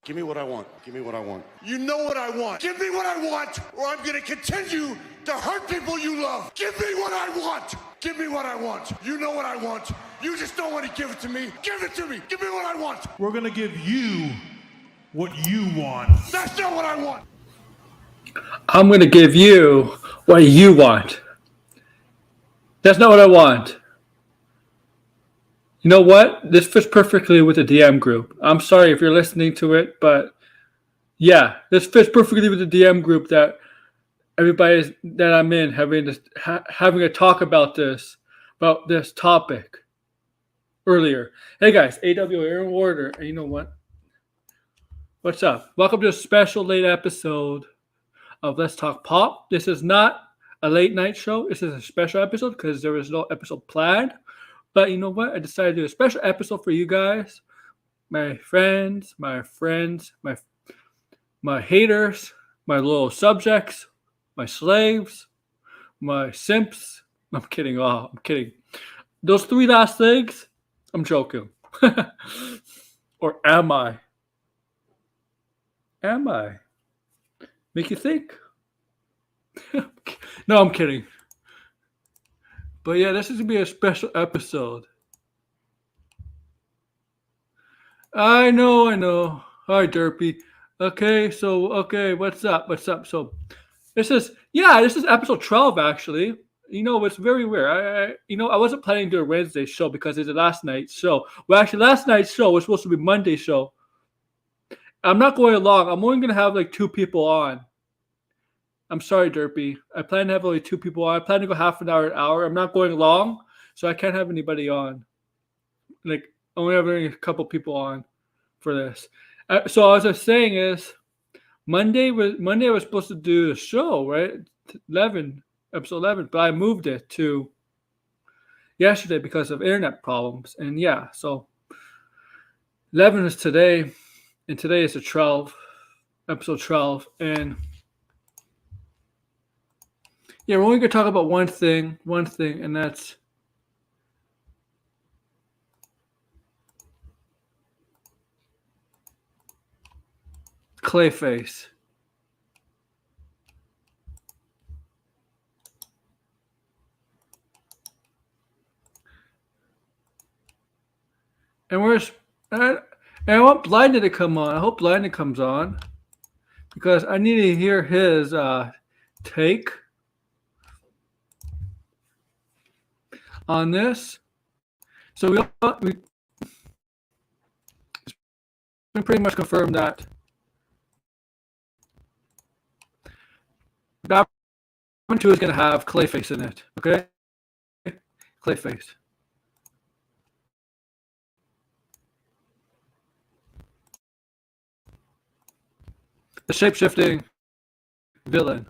Give me what I want. Give me what I want. You know what I want. Give me what I want, or I'm gonna continue to hurt people you love. Give me what I want. Give me what I want. You know what I want. You just don't want to give it to me. Give it to me. Give me what I want. We're gonna give you what you want. That's not what I want. I'm going to give you what you want. That's not what I want. You know what? This fits perfectly with the DM group. I'm sorry if you're listening to it, but yeah, this fits perfectly with the DM group that everybody that I'm in having a talk about this topic earlier. Hey guys, AW Aaron Warder, and you know what? What's up? Welcome to a special late episode of Let's Talk Pop. This is not a late night show. This is a special episode because there was no episode planned. But you know what? I decided to do a special episode for you guys, my friends, my haters, my loyal subjects, my slaves, my simps. I'm kidding. Oh, I'm kidding. Those three last things, I'm joking. Or am I? Am I? Make you think? No, I'm kidding. But yeah, this is going to be a special episode. I know. Hi, Derpy. Okay, what's up? So, this is episode 12, actually. You know, it's very weird. I wasn't planning to do a Wednesday show because it's a last night's show. Well, actually, last night's show was supposed to be Monday's show. I'm not going along. I'm only going to have like two people on. I'm sorry, Derpy. I plan to have only two people on. I plan to go half an hour, an hour. I'm not going long, so I can't have anybody on. Like, only having a couple people on for this. So as I was saying is, Monday I was supposed to do the show, right? Episode 11, but I moved it to yesterday because of internet problems. And yeah, so 11 is today, and today is episode 12, and yeah, we're only going to talk about one thing, and that's Clayface. And I want Blinded to come on. I hope Blinded comes on because I need to hear his take on this. So we pretty much confirmed that Batman 2 is going to have Clayface in it. Okay? Clayface. The shape-shifting villain.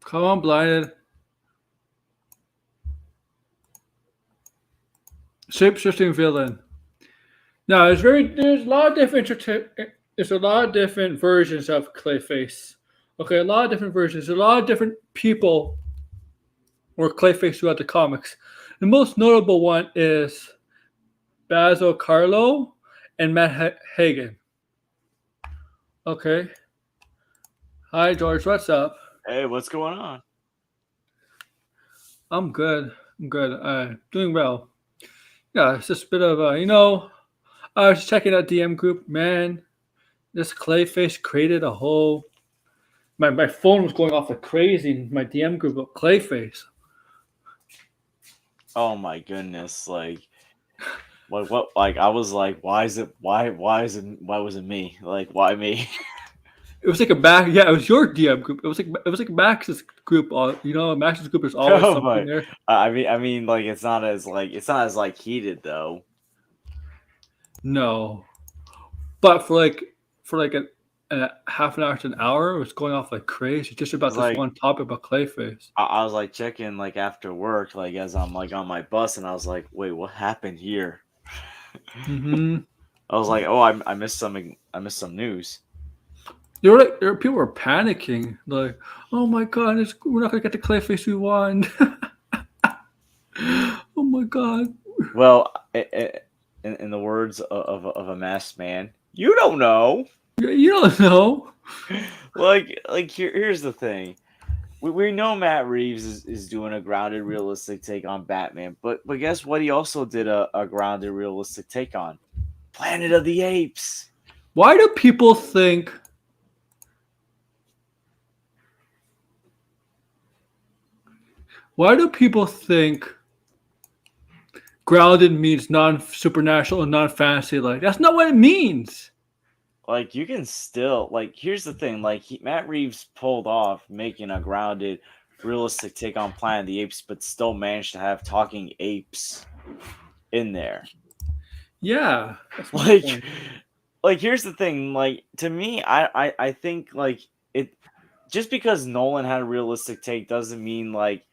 Come on, Blinded. Shape-shifting villain. Now, there's a lot of different versions of Clayface. Okay, a lot of different versions. There's a lot of different people or Clayface throughout the comics. The most notable one is Basil Carlo and Matt Hagen. Okay. Hi, George. What's up? Hey, what's going on? I'm good. Doing well. Yeah, it's just a bit of I was checking out DM group. Man, this Clayface created a whole. My phone was going off like crazy in my DM group of Clayface. Oh my goodness! Like, what? Like, I was like, why was it me? Like, why me? It was like a Max. Yeah, it was your DM group. It was like Max's group. Max's group is always something there. I mean, like it's not as heated though. No, but for a half an hour to an hour, it was going off like crazy just about this one topic about Clayface. I was like checking like after work, like as I'm like on my bus, and I was like, wait, what happened here? Mm-hmm. I was like, oh, I missed some news. people were panicking, like, "Oh my god, we're not gonna get the Clayface we want." Oh my god. Well, in the words of a masked man, you don't know. You don't know. Here's the thing. We know Matt Reeves is doing a grounded, realistic take on Batman, but guess what? He also did a grounded, realistic take on Planet of the Apes. Why do people think grounded means non-supernatural and non-fantasy like? That's not what it means. Like, you can still, like, here's the thing, like, Matt Reeves pulled off making a grounded, realistic take on Planet of the Apes, but still managed to have talking apes in there. Yeah. That's my Like, point. like, here's the thing, like, to me, I think, like, it, just because Nolan had a realistic take doesn't mean, like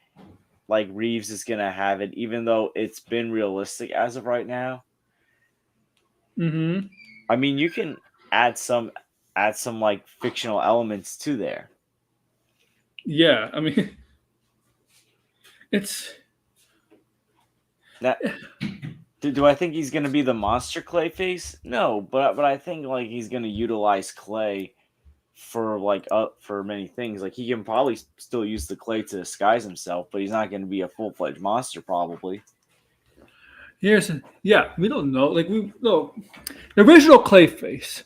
Reeves is gonna have it, even though it's been realistic as of right now. Mm-hmm. I mean, you can add some like fictional elements to there. Yeah, I mean, it's That do I think he's gonna be the monster Clayface? No, but I think like he's gonna utilize Clay for for many things. Like he can probably still use the Clay to disguise himself, but he's not gonna be a full-fledged monster probably. we don't know. Like we no, the original Clayface.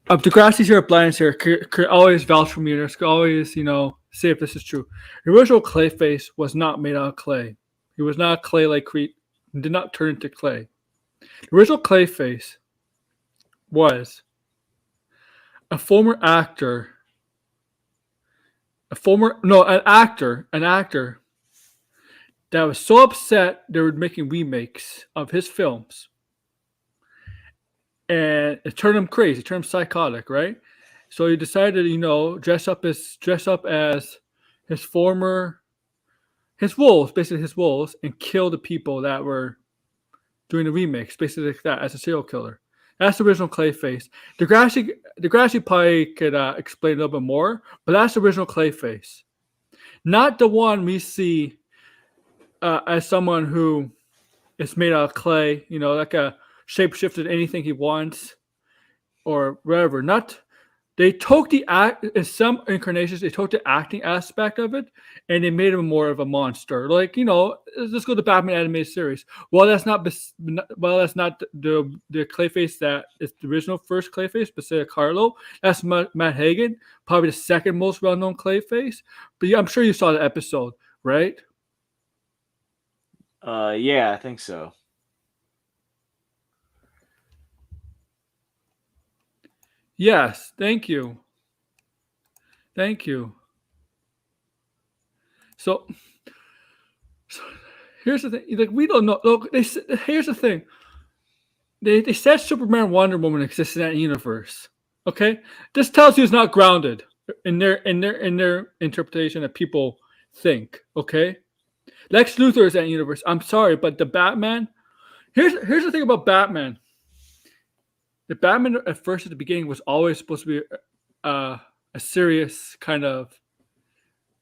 Degrassi's here, Blind's here. Could always vouch for me. Or could always, say if this is true. The original Clayface was not made out of clay. He was not clay like Creed. Did not turn into clay. The original Clayface was a former actor. An actor that was so upset they were making remakes of his films, and it turned him crazy, it turned him psychotic, right? So he decided, dress up as his his wolves, and kill the people that were doing the remakes, basically like that, as a serial killer. That's the original Clayface. Degrassi probably could explain a little bit more, but that's the original Clayface, not the one we see as someone who is made out of clay, like a shapeshifted anything he wants or whatever. Not They took the act in some incarnations. They took the acting aspect of it, and they made him more of a monster. Like let's go to the Batman animated series. That's not the Clayface that is the original first Clayface, besides Carlo. That's Matt Hagen, probably the second most well known Clayface. But yeah, I'm sure you saw the episode, right? Yeah, I think so. Yes, thank you. Thank you. So here's the thing. Like we don't know. Look, here's the thing. They said Superman, Wonder Woman exists in that universe. Okay, this tells you it's not grounded in their interpretation that people think. Okay, Lex Luthor is that universe. I'm sorry, but the Batman. Here's the thing about Batman. The Batman at first, at the beginning, was always supposed to be a serious kind of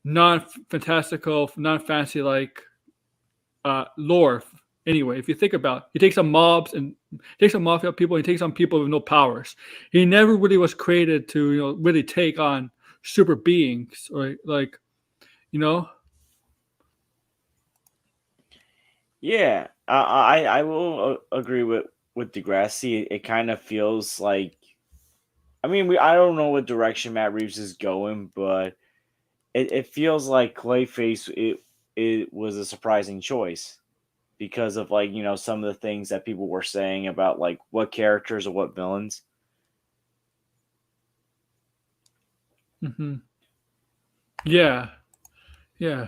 non-fantastical, non-fantasy like lore. Anyway, if you think about it, he takes on mobs and takes on mafia people. He takes on people with no powers. He never really was created to really take on super beings or Yeah, I will agree with Degrassi. It kind of feels like, I mean, I don't know what direction Matt Reeves is going, but it feels like Clayface it was a surprising choice because of some of the things that people were saying about like what characters or what villains. Mm-hmm. Yeah. Yeah.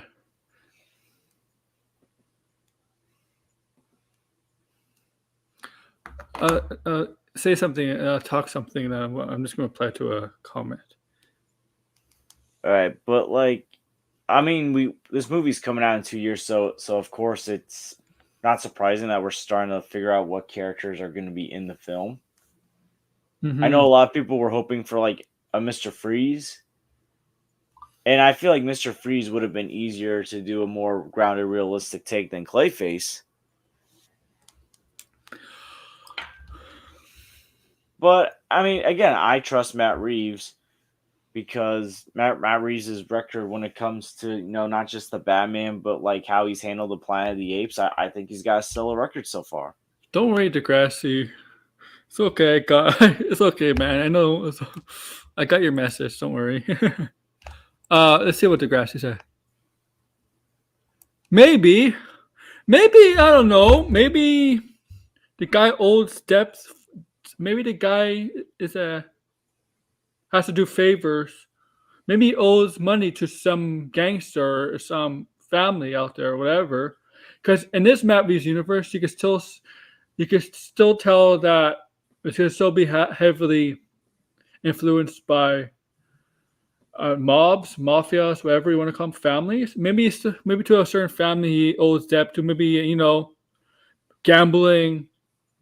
Say something, talk something, and I'm just going to apply to a comment. All right, but I mean, this movie's coming out in 2 years, so of course it's not surprising that we're starting to figure out what characters are going to be in the film. I know a Mm-hmm. lot of people were hoping for like a Mr. Freeze. And I feel like Mr. Freeze would have been easier to do a more grounded, realistic take than Clayface. But I mean, again, I trust Matt Reeves because Matt Reeves' record when it comes to not just the Batman, but like how he's handled the Planet of the Apes, I think he's got a stellar record so far. Don't worry, Degrassi. It's okay. It's okay, man. I know. I got your message. Don't worry. Let's see what Degrassi said. Maybe I don't know. Maybe the guy owes debts. Maybe the guy has to do favors. Maybe he owes money to some gangster or some family out there or whatever. Because in this Matt Reeves universe, you can still tell that it's going to still be heavily influenced by mobs, mafias, whatever you want to call them, families. Maybe to a certain family he owes debt to. Maybe gambling,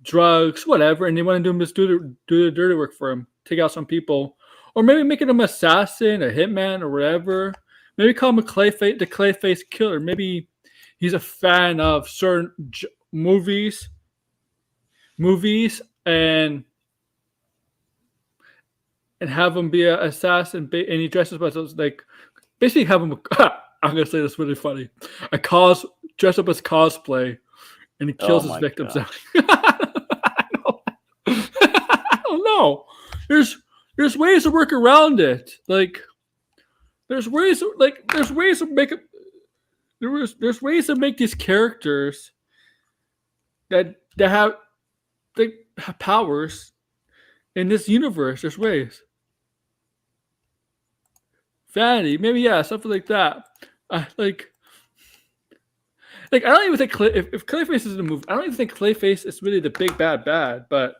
drugs, whatever, and they want to do the dirty work for him, take out some people, or maybe making him an assassin, a hitman, or whatever. Maybe call him the Clayface killer. Maybe he's a fan of certain movies, and have him be an assassin, and he dresses up as like basically have him. I'm gonna say this really funny. Dress up as cosplay, and he kills his victims. I don't know. There's ways to work around it. Like there's ways to make it. There's ways to make these characters that have powers in this universe. There's ways. Vanity, maybe something like that. Like I don't even think if Clayface is in the movie, I don't even think Clayface is really the big bad, but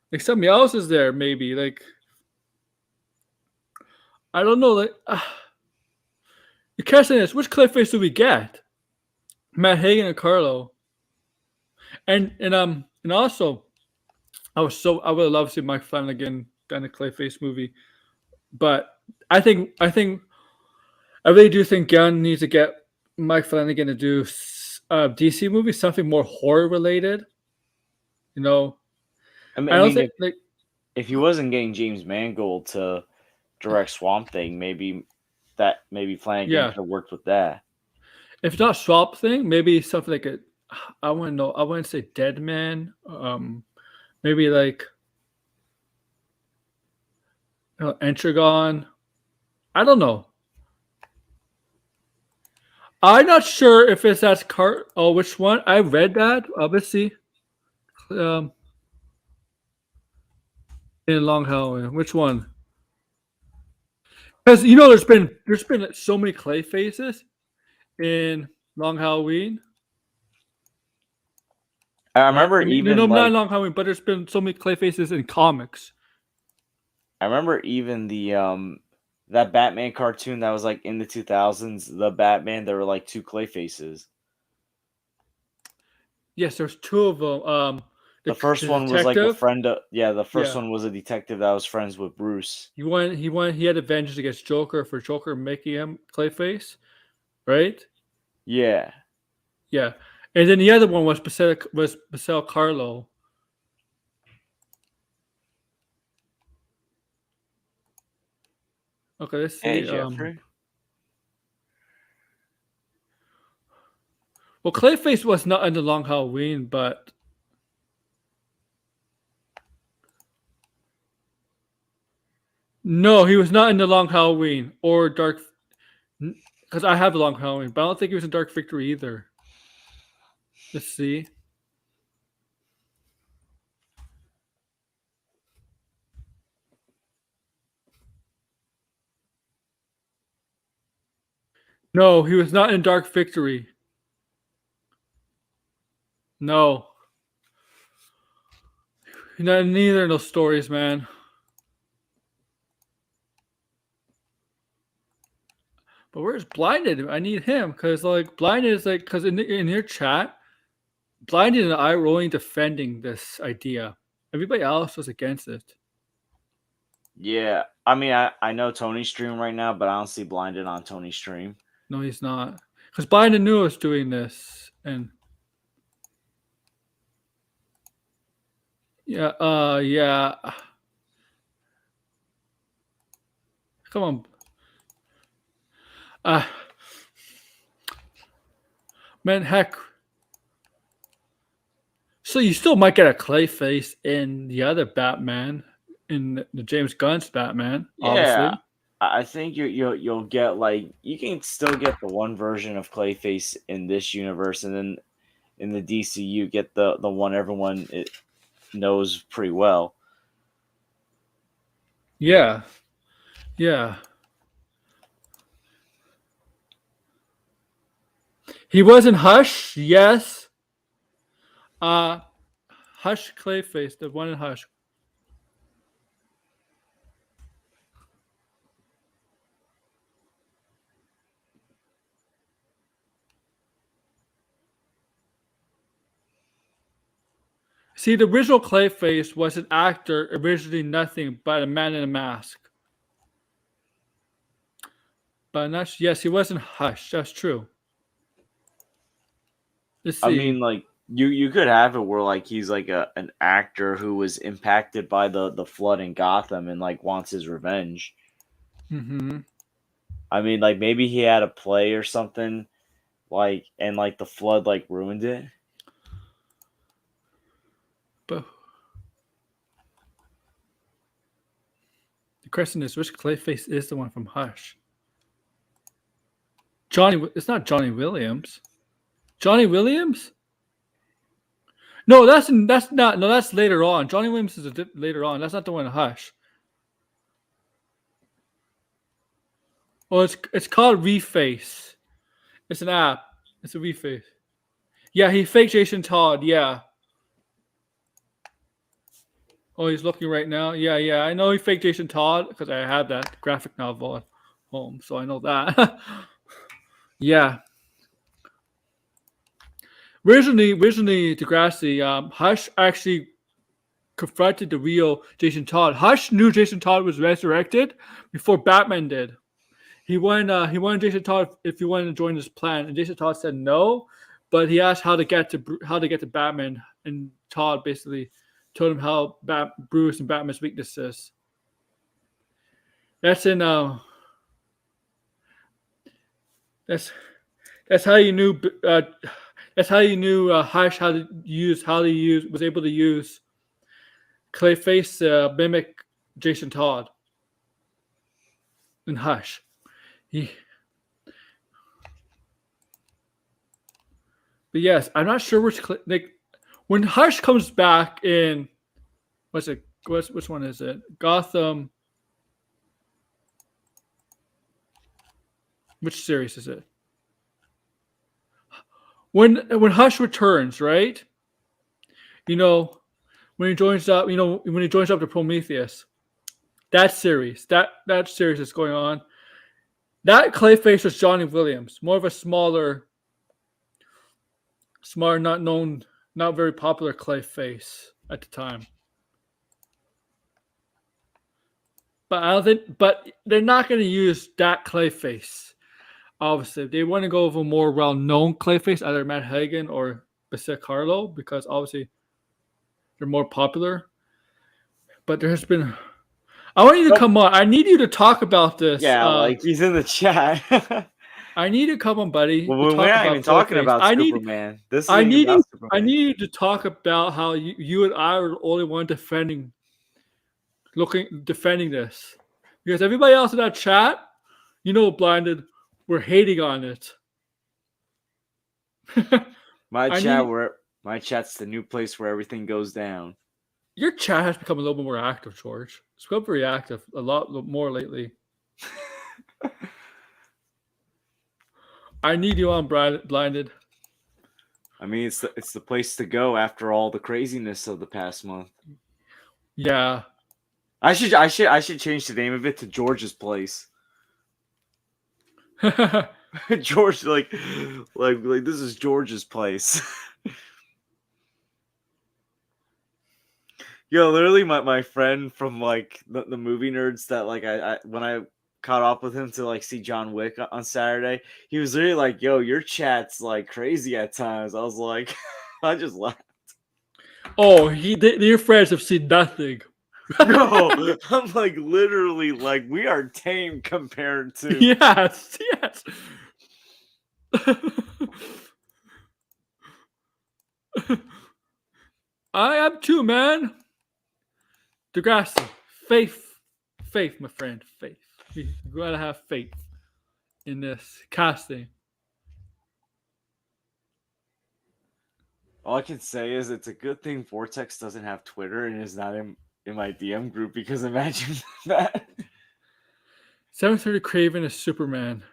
like somebody else is there, maybe. Like I don't know. Like the question is, which Clayface do we get? Matt Hagen and Carlo, and also, I would love to see Mike Flanagan done a Clayface movie, but I really do think Gunn needs to get Mike Flanagan to do DC movie, something more horror related. I don't think if he wasn't getting James Mangold to direct Swamp Thing, maybe Flanagan could have worked with that. If not Swamp Thing, maybe something like I wouldn't say Dead Man. Maybe like Entragon. I don't know. I'm not sure if it's that cart. Oh, which one? I read that. Obviously, in Long Halloween. Which one? Because there's been so many Clayfaces in Long Halloween. I remember not Long Halloween, but there's been so many Clayfaces in comics. I remember even the that Batman cartoon that was like in the 2000s, the Batman, there were like two Clayfaces. Yes, there's two of them. The first one was like a friend. The first one was a detective that was friends with Bruce. He had a vengeance against Joker for Joker making him Clayface, right? Yeah. Yeah. And then the other one was Marcel Carlo. Okay, let's see. Hey, Jeffrey. Well, Clayface was not in the Long Halloween, but no, he was not in the Long Halloween or Dark. Because I have the Long Halloween, but I don't think he was in Dark Victory either. Let's see. No, he was not in Dark Victory. No. Neither of those stories, man. But where's Blinded? I need him because Blinded is because in your chat, Blinded and I were only defending this idea. Everybody else was against it. Yeah, I mean, I know Tony's stream right now, but I don't see Blinded on Tony's stream. No, he's not. Because Biden knew I was doing this, and yeah. Come on, uh, man, heck. So you still might get a Clayface in the other Batman, in the James Gunn's Batman, obviously. Yeah, I think you'll get like you can still get the one version of Clayface in this universe, and then in the DCU get the one everyone knows pretty well. Yeah, yeah. He was in Hush, yes. Hush Clayface, the one in Hush. See, the original Clayface was an actor, originally nothing but a man in a mask. But not, yes, he was in Hush. That's true. Let's see. I mean, like you could have it where like he's like an actor who was impacted by the flood in Gotham and like wants his revenge. Mm-hmm. I mean, like maybe he had a play or something, like and like the flood like ruined it. But the question is, which Clayface is the one from Hush? It's not Johnny Williams. Johnny Williams? No, that's not. No, that's later on. Johnny Williams is later on. That's not the one in Hush. Oh, it's called Reface. It's an app. It's a Reface. Yeah, he faked Jason Todd. Yeah. Oh, he's looking right now. Yeah. I know he faked Jason Todd because I had that graphic novel at home, so I know that. Yeah. Originally, Degrassi, Hush actually confronted the real Jason Todd. Hush knew Jason Todd was resurrected before Batman did. He wanted Jason Todd if he wanted to join his plan, and Jason Todd said no. But he asked how to get to Batman, and Todd basically told him how Bruce and Batman's weaknesses. That's in that's how you knew. That's how you knew Hush was able to use Clayface to mimic Jason Todd in Hush. But yes, I'm not sure which when Hush comes back in which one is it? Gotham. Which series is it? When Hush returns, right? You know, when he joins up, to Prometheus. That series is going on. That Clayface was Johnny Williams, more of a smaller, not known, not very popular Clayface at the time. But they're not going to use that Clayface. Obviously, they want to go with a more well-known Clayface, either Matt Hagen or Basic Carlo, because obviously they're more popular. But there's been. I want you to come on. I need you to talk about this. Yeah, like he's in the chat. I need you to come on, buddy. Well, we're not even talking about Superman. I need you to talk about how you and I are the only one defending this, because everybody else in that chat, Blinded, we're hating on it. My chat's the new place where everything goes down. Your chat has become a little bit more active, George. It's become very active, a lot more lately. I need you on, Blinded. I mean, it's the place to go after all the craziness of the past month. Yeah. I should change the name of it to George's Place. George, like this is George's place. Yo, literally, my friend from like the movie nerds that like I when I caught up with him to like see John Wick on Saturday, he was literally like, "Yo, your chat's like crazy at times." I was like, I just laughed. Oh, your friends have seen nothing. No, I'm like literally like we are tame compared to. Yes, yes. I am too, man. Degrassi, faith, my friend, faith. You gotta have faith in this casting. All I can say is it's a good thing Vortex doesn't have Twitter and is not in my DM group because imagine that. 730 Craven is Superman.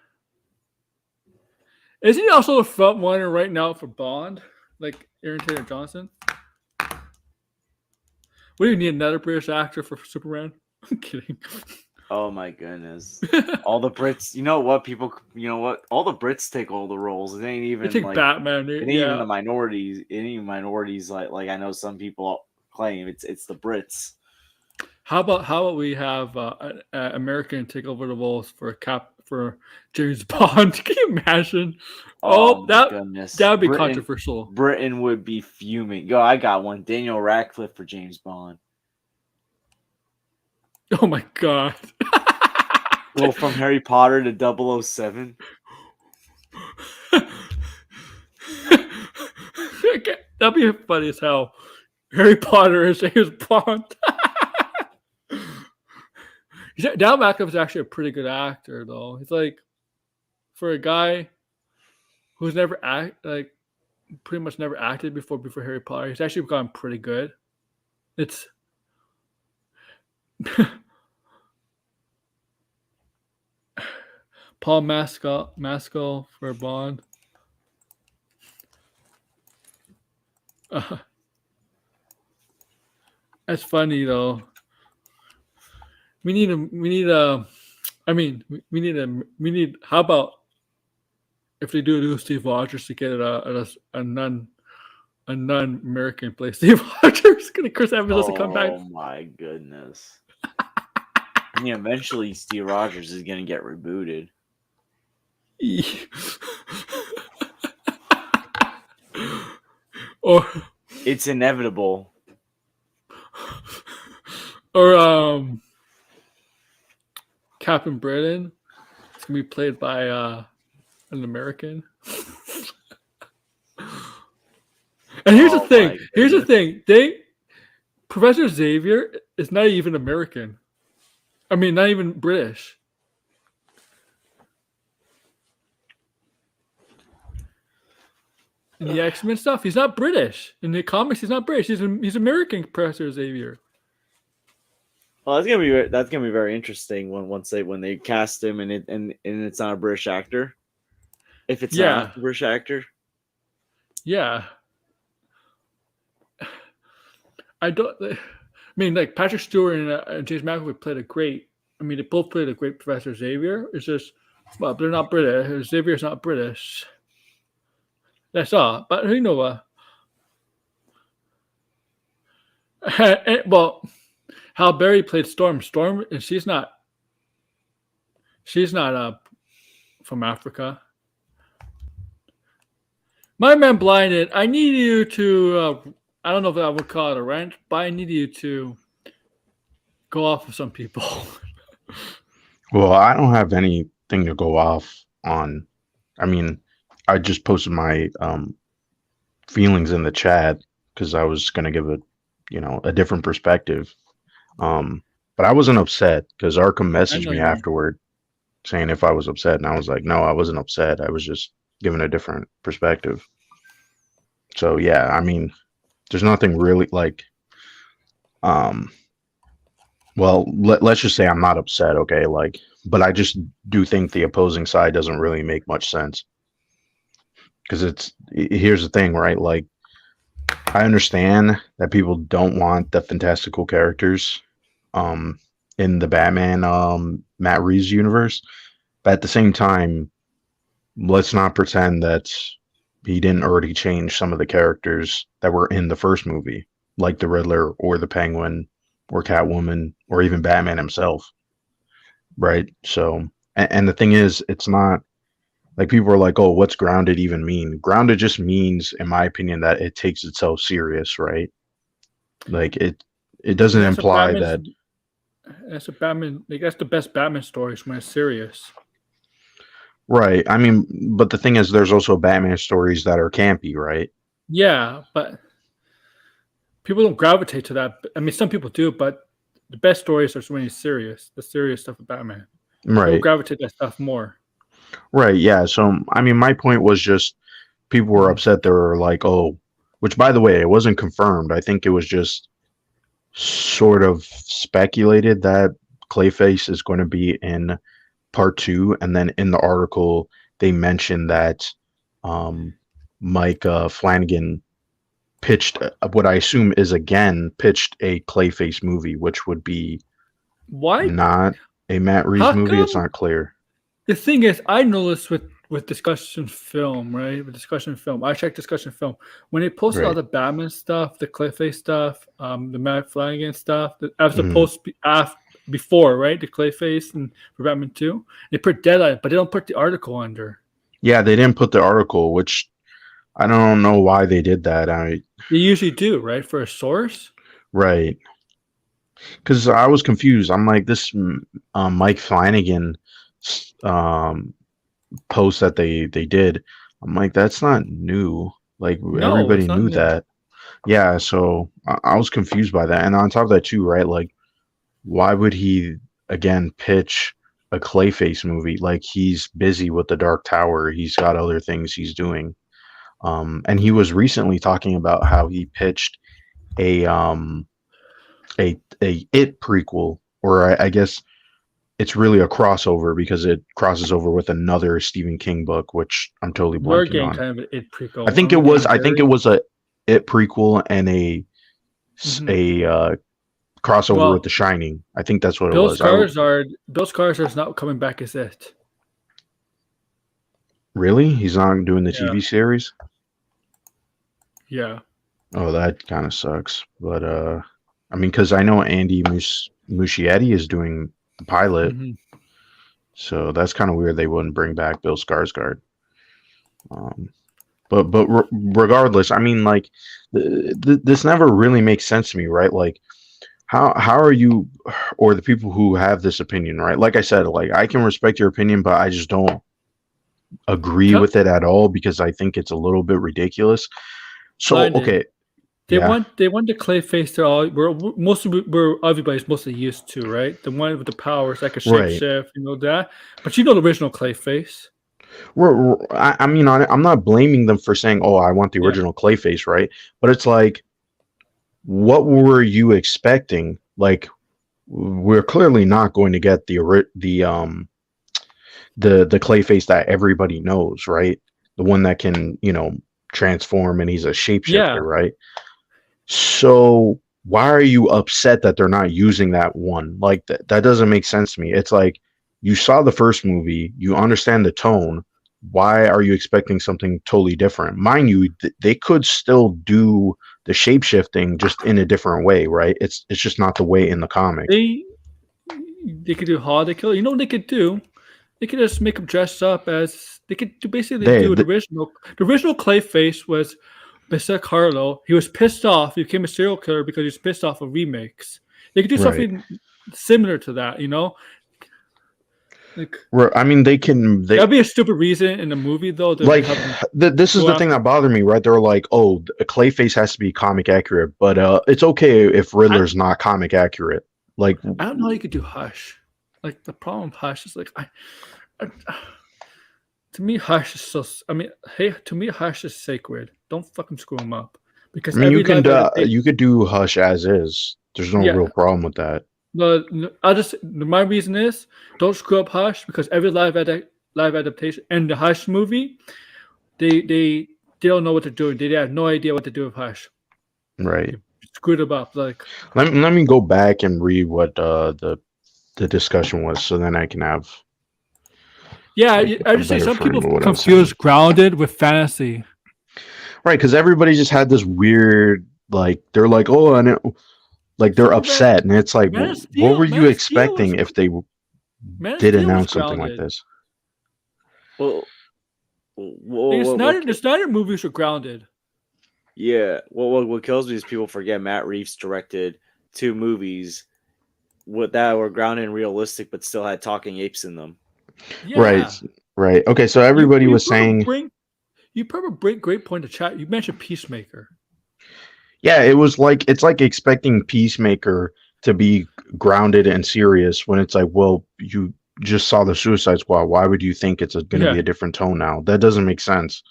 Isn't he also the front runner right now for Bond? Like Aaron Taylor Johnson? What do you need another British actor for Superman? I'm kidding. Oh my goodness. All the Brits, you know what, people, you know what? All the Brits take all the roles. It ain't even They take like Batman. it ain't even the minorities. Any minorities like I know some people claim it's the Brits. How about we have an American take over the roles for James Bond? Can you imagine? Oh my that goodness. that would be controversial. Britain would be fuming. Yo, I got one. Daniel Radcliffe for James Bond. Oh my god. Go from Harry Potter to 007. That'd be funny as hell. Harry Potter is James Bond. Dan Radcliffe is actually a pretty good actor, though. He's like, for a guy who's never pretty much never acted before Harry Potter, he's actually gotten pretty good. It's Paul Mescal for Bond. That's funny though. We need. How about if they do Steve Rogers to get a non-American play Steve Rogers? Chris Evans doesn't come back. Oh my goodness. I mean, eventually Steve Rogers is gonna get rebooted. Or it's inevitable. Or Captain Britain. It's gonna be played by an American. And here's the thing. Here's the thing. Professor Xavier is not even American. I mean, not even British. In the X-Men stuff, he's not British. In the comics, he's not British. He's American, Professor Xavier. Well, that's gonna be very interesting when they cast him and it's not a British actor. If it's not a British actor, yeah. I mean, like Patrick Stewart and James McAvoy played a great. I mean, they both played a great Professor Xavier. It's just, well, they're not British. Xavier's not British. That's all. But you know what? Well, Halle Berry played Storm. Storm, and she's not from Africa. My man Blinded, I need you to. I don't know if I would call it a rant, but I need you to go off of some people. Well, I don't have anything to go off on. I mean, I just posted my feelings in the chat because I was going to give a different perspective. But I wasn't upset because Arkham messaged me afterward saying if I was upset, and I was like, no, I wasn't upset. I was just giving a different perspective. So yeah, I mean, there's nothing really like, well, let's just say I'm not upset, okay? Like, but I just do think the opposing side doesn't really make much sense. Because here's the thing, right? Like, I understand that people don't want the fantastical characters in the Batman Matt Reeves universe, but at the same time, let's not pretend that he didn't already change some of the characters that were in the first movie. like the Riddler or the Penguin or Catwoman or even Batman himself, right? So, and the thing is, it's not like people are like, "Oh, what's grounded even mean?" Grounded just means, in my opinion, that it takes itself serious, right? Like it doesn't That's a imply Batman. that. That's a Batman. Like that's the best Batman stories when it's serious. Right. I mean, but the thing is, there's also Batman stories that are campy, right? Yeah, but people don't gravitate to that. I mean, some people do, but the best stories are when he's serious. The serious stuff of Batman. People Right. gravitate to that stuff more. Right. Yeah. So, I mean, my point was just people were Mhm. upset. They were like, oh, which by the way, it wasn't confirmed. I think it was just sort of speculated that Clayface is going to be in part two. And then in the article, they mentioned that um, Mike Flanagan pitched what I assume is again pitched a Clayface movie, which would be Why? not a Matt Reeves How movie. It's come? not clear. The thing is, I noticed with discussion film, right? With discussion film, I checked discussion film when they posted all Right. the Batman stuff, the Clayface stuff, the Matt Flanagan stuff. As the Mhm. post before, right? The Clayface and for Batman 2, they put deadline, but they don't put the article under. Yeah, they didn't put the article, which I don't know why they did that. They usually do, right? For a source. Right, because I was confused. I'm like this Mike Flanagan um, post that they did. I'm like that's not new. Like No, everybody it's not knew new. that. Yeah, so I was confused by that. And on top of that too, right? Like why would he again pitch a Clayface movie? Like he's busy with the Dark Tower. He's got other things he's doing. And he was recently talking about how he pitched a a It prequel, or I guess it's really a crossover because it crosses over with another Stephen King book, which I'm totally We're blanking getting on. kind of an it I prequel. think Aren't we it was getting I think it very? was a It prequel and Mhm. a crossover with Well, The Shining. I think that's what it was. Bill Skarsgård is not coming back as it. Really? He's not doing the Yeah, TV series? yeah. Oh, that kind of sucks. But I mean, because I know Andy Muschietti is doing the pilot, Hmm. so that's kind of weird. They wouldn't bring back Bill Skarsgård. Um, but regardless, I mean, like this never really makes sense to me, right? Like, how are you, or the people who have this opinion, right? Like I said, like I can respect your opinion, but I just don't agree Tell with it at all because I think it's a little bit ridiculous. So, blinded. okay, yeah, They want the Clayface. They're all we're everybody's mostly used to, right? The one with the powers that can right. shapeshift, you know that. But you know the original Clayface. I mean, I'm not blaming them for saying, "Oh, I want the Yeah, original Clayface," right? But it's like, what were you expecting? Like, we're clearly not going to get the Clayface that everybody knows, right? The one that can, transform and he's a yeah. shapeshifter, right? So why are you upset that they're not using that one? Like that doesn't make sense to me. It's like you saw the first movie, you understand the tone. Why are you expecting something totally different? Mind you, they could still do the shapeshifting just in a different way, right? It's just not the way in the comic. They they could do holiday killer. You know what they could do? They could just make him dress up as they could do basically They, do the th- original. The original Clayface was Mr. Carlo. He was pissed off. He became a serial killer because he was pissed off of remakes. They could do right. something similar to that, you know? Like I mean, they can. They that'd be a stupid reason in the movie though to like have him this is go the thing after. that bothered me, right? They're like, oh, Clayface has to be comic accurate, but it's okay if I, Riddler's not comic accurate. Like, I don't know how you could do Hush. Like the problem with Hush is like I to me Hush is so. I mean, hey, to me Hush is sacred. Don't fucking screw him up I because mean, every live adaptation. you could do Hush as is. There's no Yeah, real problem with that. no, I just my reason is don't screw up Hush because every live adaptation and the Hush movie, they don't know what they're doing. They have no idea what to do with Hush. Right. Screwed them up. Like Let me go back and read what the discussion was, so then I can have yeah, like I a just say better some frame people of what I'm saying. confuse grounded with fantasy. Right, because everybody just had this weird Like they're like, oh, and like they're Superman, upset, and it's like, Man of what were Steel, you Man of Steel was expecting if they Man of did Steel was announce something like grounded. this? Well, The Snyder movies were grounded. yeah. What kills me is people forget Matt Reeves directed 2 movies that were grounded and realistic, but still had talking apes in them. Yeah. Right. Okay, so everybody was saying, You probably bring great point to chat. You mentioned Peacemaker. yeah, it's like expecting Peacemaker to be grounded and serious when it's like, well, you just saw the Suicide Squad. Why would you think it's going to be a different tone now? That doesn't make sense,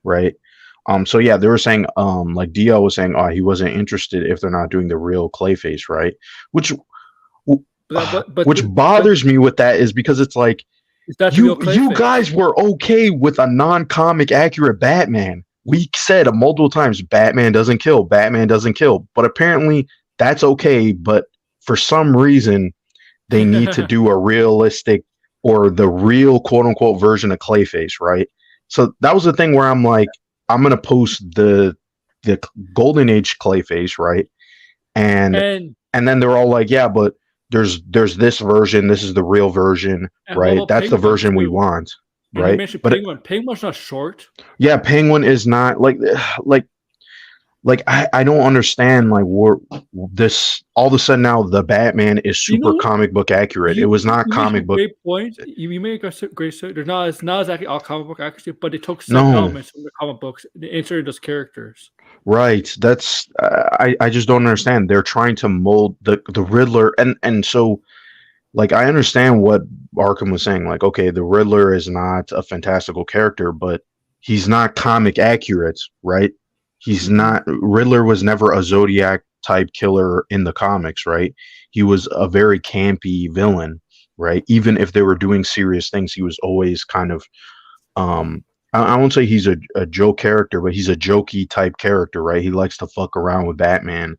right? So yeah, they were saying, like DL was saying, oh, he wasn't interested if they're not doing the real Clayface, right? Which bothers me with that is because it's like, is that the real you Clayface? guys were okay with a non-comic accurate Batman. We said multiple times, Batman doesn't kill, Batman doesn't kill, but apparently that's okay. But for some reason, they need to do a realistic or the real quote unquote version of Clayface, right? So that was the thing where I'm like, I'm gonna post the Golden Age Clayface, right? And then they're all like, yeah, but there's this version, this is the real version, right? That's the version we want, right? You mentioned Penguin. Penguin's not short. Yeah, Penguin is not like I don't understand like this all of a sudden now the Batman is super comic book accurate. It was not comic book. Great point. You make a great. They're not. It's not exactly all comic book accuracy, but they took some elements from the comic books and inserted those characters. Right. That's I just don't understand. They're trying to mold the Riddler and so like I understand what Arkham was saying. Like, okay, the Riddler is not a fantastical character, but he's not comic accurate, right? He's not. Riddler was never a Zodiac type killer in the comics, right? He was a very campy villain, right? Even if they were doing serious things, he was always kind of I won't say he's a joke character, but he's a jokey type character, right? He likes to fuck around with Batman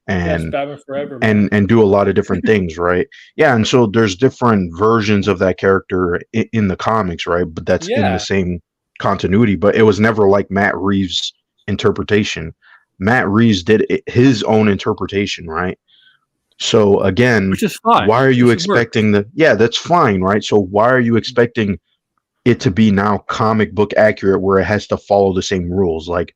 and Batman Forever, and do a lot of different things, right? Yeah, and so there's different versions of that character in the comics, right? But that's in the same continuity, but it was never like Matt Reeves' interpretation. Matt Reeves did his own interpretation, right? So again, which is fine. Why are you expecting that's fine, right? So why are you expecting it to be now comic book accurate where it has to follow the same rules? Like,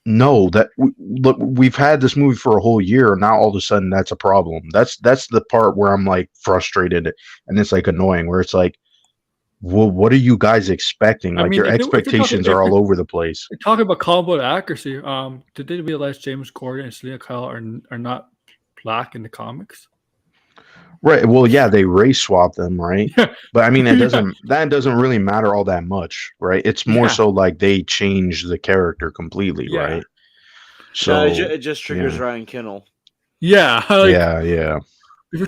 no, look, we've had this movie for a whole year, and now all of a sudden that's a problem. That's the part where I'm like frustrated, and it's like annoying, where it's like, well, what are you guys expecting? Like, your expectations are all over the place. Talking about comic book accuracy, did they realize James Gordon and Selena Kyle are not black in the comics? Right. Well, yeah, they race swap them, right? But I mean, that doesn't really matter all that much, right? It's more so like they change the character completely, right? So it just triggers Ryan Kinnell. Yeah. Yeah. If you're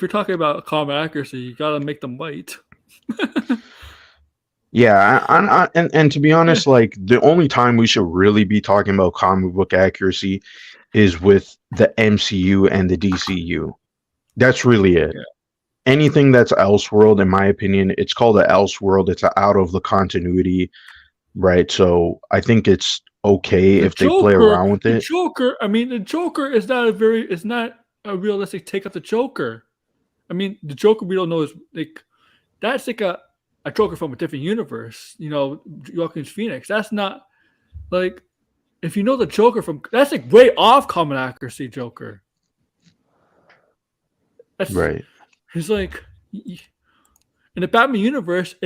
talking about comic accuracy, you gotta make them white. Yeah, and to be honest, like the only time we should really be talking about comic book accuracy is with the MCU and the DCU. That's really it. Yeah. Anything that's Elseworld, in my opinion, it's called an Elseworld. It's out of the continuity, right? So I think it's okay if they play around with it. The Joker is not a realistic take of the Joker. I mean, the Joker we don't know is like that's like a Joker from a different universe. You know, Joaquin Phoenix. That's not like if you know the Joker that's like way off common accuracy Joker. That's, right. He's like, in the Batman universe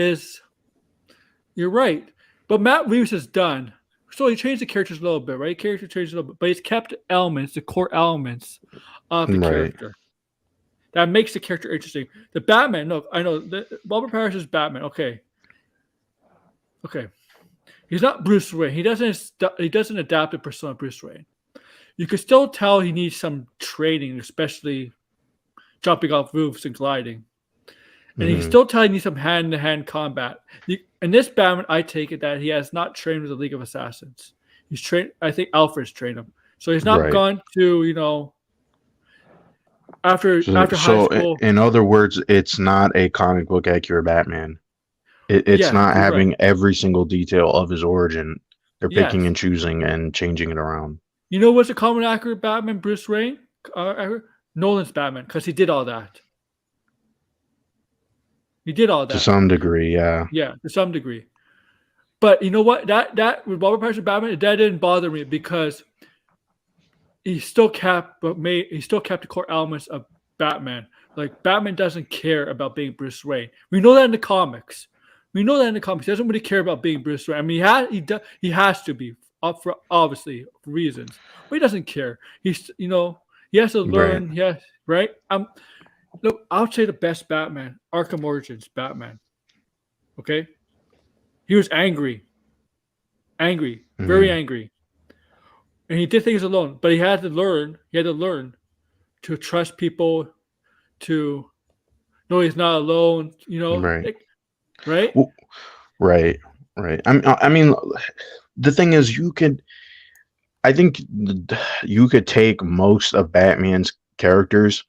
you're right. But Matt Reeves is done. So he changed the characters a little bit, right? Character changed a little bit, but he's kept the core elements of the character. That makes the character interesting. The Batman, look, I know Robert Parrish is Batman. Okay. He's not Bruce Wayne. He doesn't adapt the persona of Bruce Wayne. You can still tell he needs some training, especially jumping off roofs and gliding. And you can still tell he needs some hand-to-hand combat. In this Batman, I take it that he has not trained with the League of Assassins. He's trained. I think Alfred's trained him, so he's not gone to after high school. In other words, it's not a comic book accurate Batman. It's not having every single detail of his origin. They're picking and choosing and changing it around. You know what's a common accurate Batman, Bruce Wayne? Nolan's Batman, because he did all that. He did all that. To some degree, yeah. Yeah, to some degree. But you know what? That with Robert Pattinson Batman, that didn't bother me because he still kept the core elements of Batman. Like Batman doesn't care about being Bruce Wayne. We know that in the comics. He doesn't really care about being Bruce Wayne. I mean, he has to be up for obviously reasons, but he doesn't care. He has to learn. Right. Yes, right. Look, I would say the best Batman, Arkham Origins Batman. Okay, he was angry, very angry, and he did things alone. But he had to learn. To trust people, to know he's not alone. Right. Right. Well, right. I mean, the thing is, I think you could take most of Batman's characters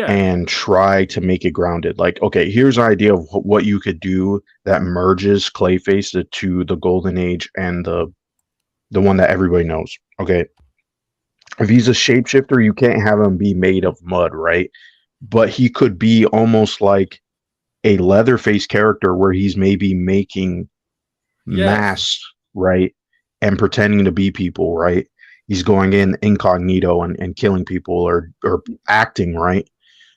and try to make it grounded. Like, okay, here's an idea of what you could do that merges Clayface to the Golden Age and the one that everybody knows. Okay, if he's a shapeshifter, you can't have him be made of mud, right? But he could be almost like a Leatherface character where he's maybe making masks, right? And pretending to be people, right? He's going in incognito and killing people or acting, right?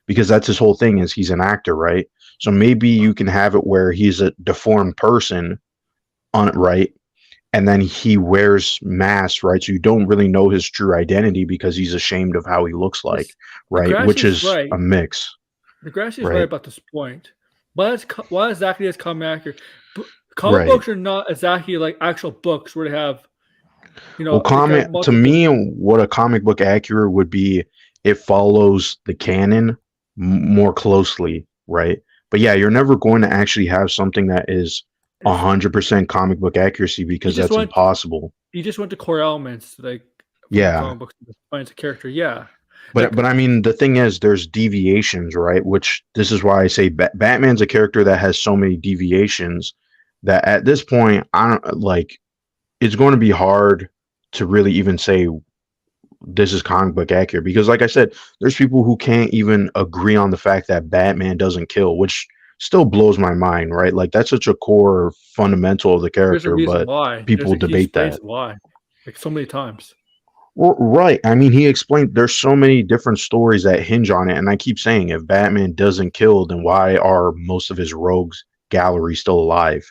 Because that's his whole thing is he's an actor, right? So maybe you can have it where he's a deformed person right? And then he wears masks, right? So you don't really know his true identity because he's ashamed of how he looks like, right? Which is a mix. Degrassi is right about this point. Why exactly is comic accurate? Comic books are not exactly like actual books where they have, to me, what a comic book accurate would be, it follows the canon more closely, right? But yeah, you're never going to actually have something that is 100% comic book accuracy because that's impossible. You just went to core elements, like comic books defines a character, But I mean, the thing is, there's deviations, right? Which this is why I say Batman's a character that has so many deviations that at this point, it's going to be hard to really even say this is comic book accurate because, like I said, there's people who can't even agree on the fact that Batman doesn't kill, which still blows my mind, right? Like that's such a core fundamental of the character, but people debate that. Why? Like so many times. Well, right. I mean, he explained there's so many different stories that hinge on it. And I keep saying, if Batman doesn't kill, then why are most of his rogues gallery still alive?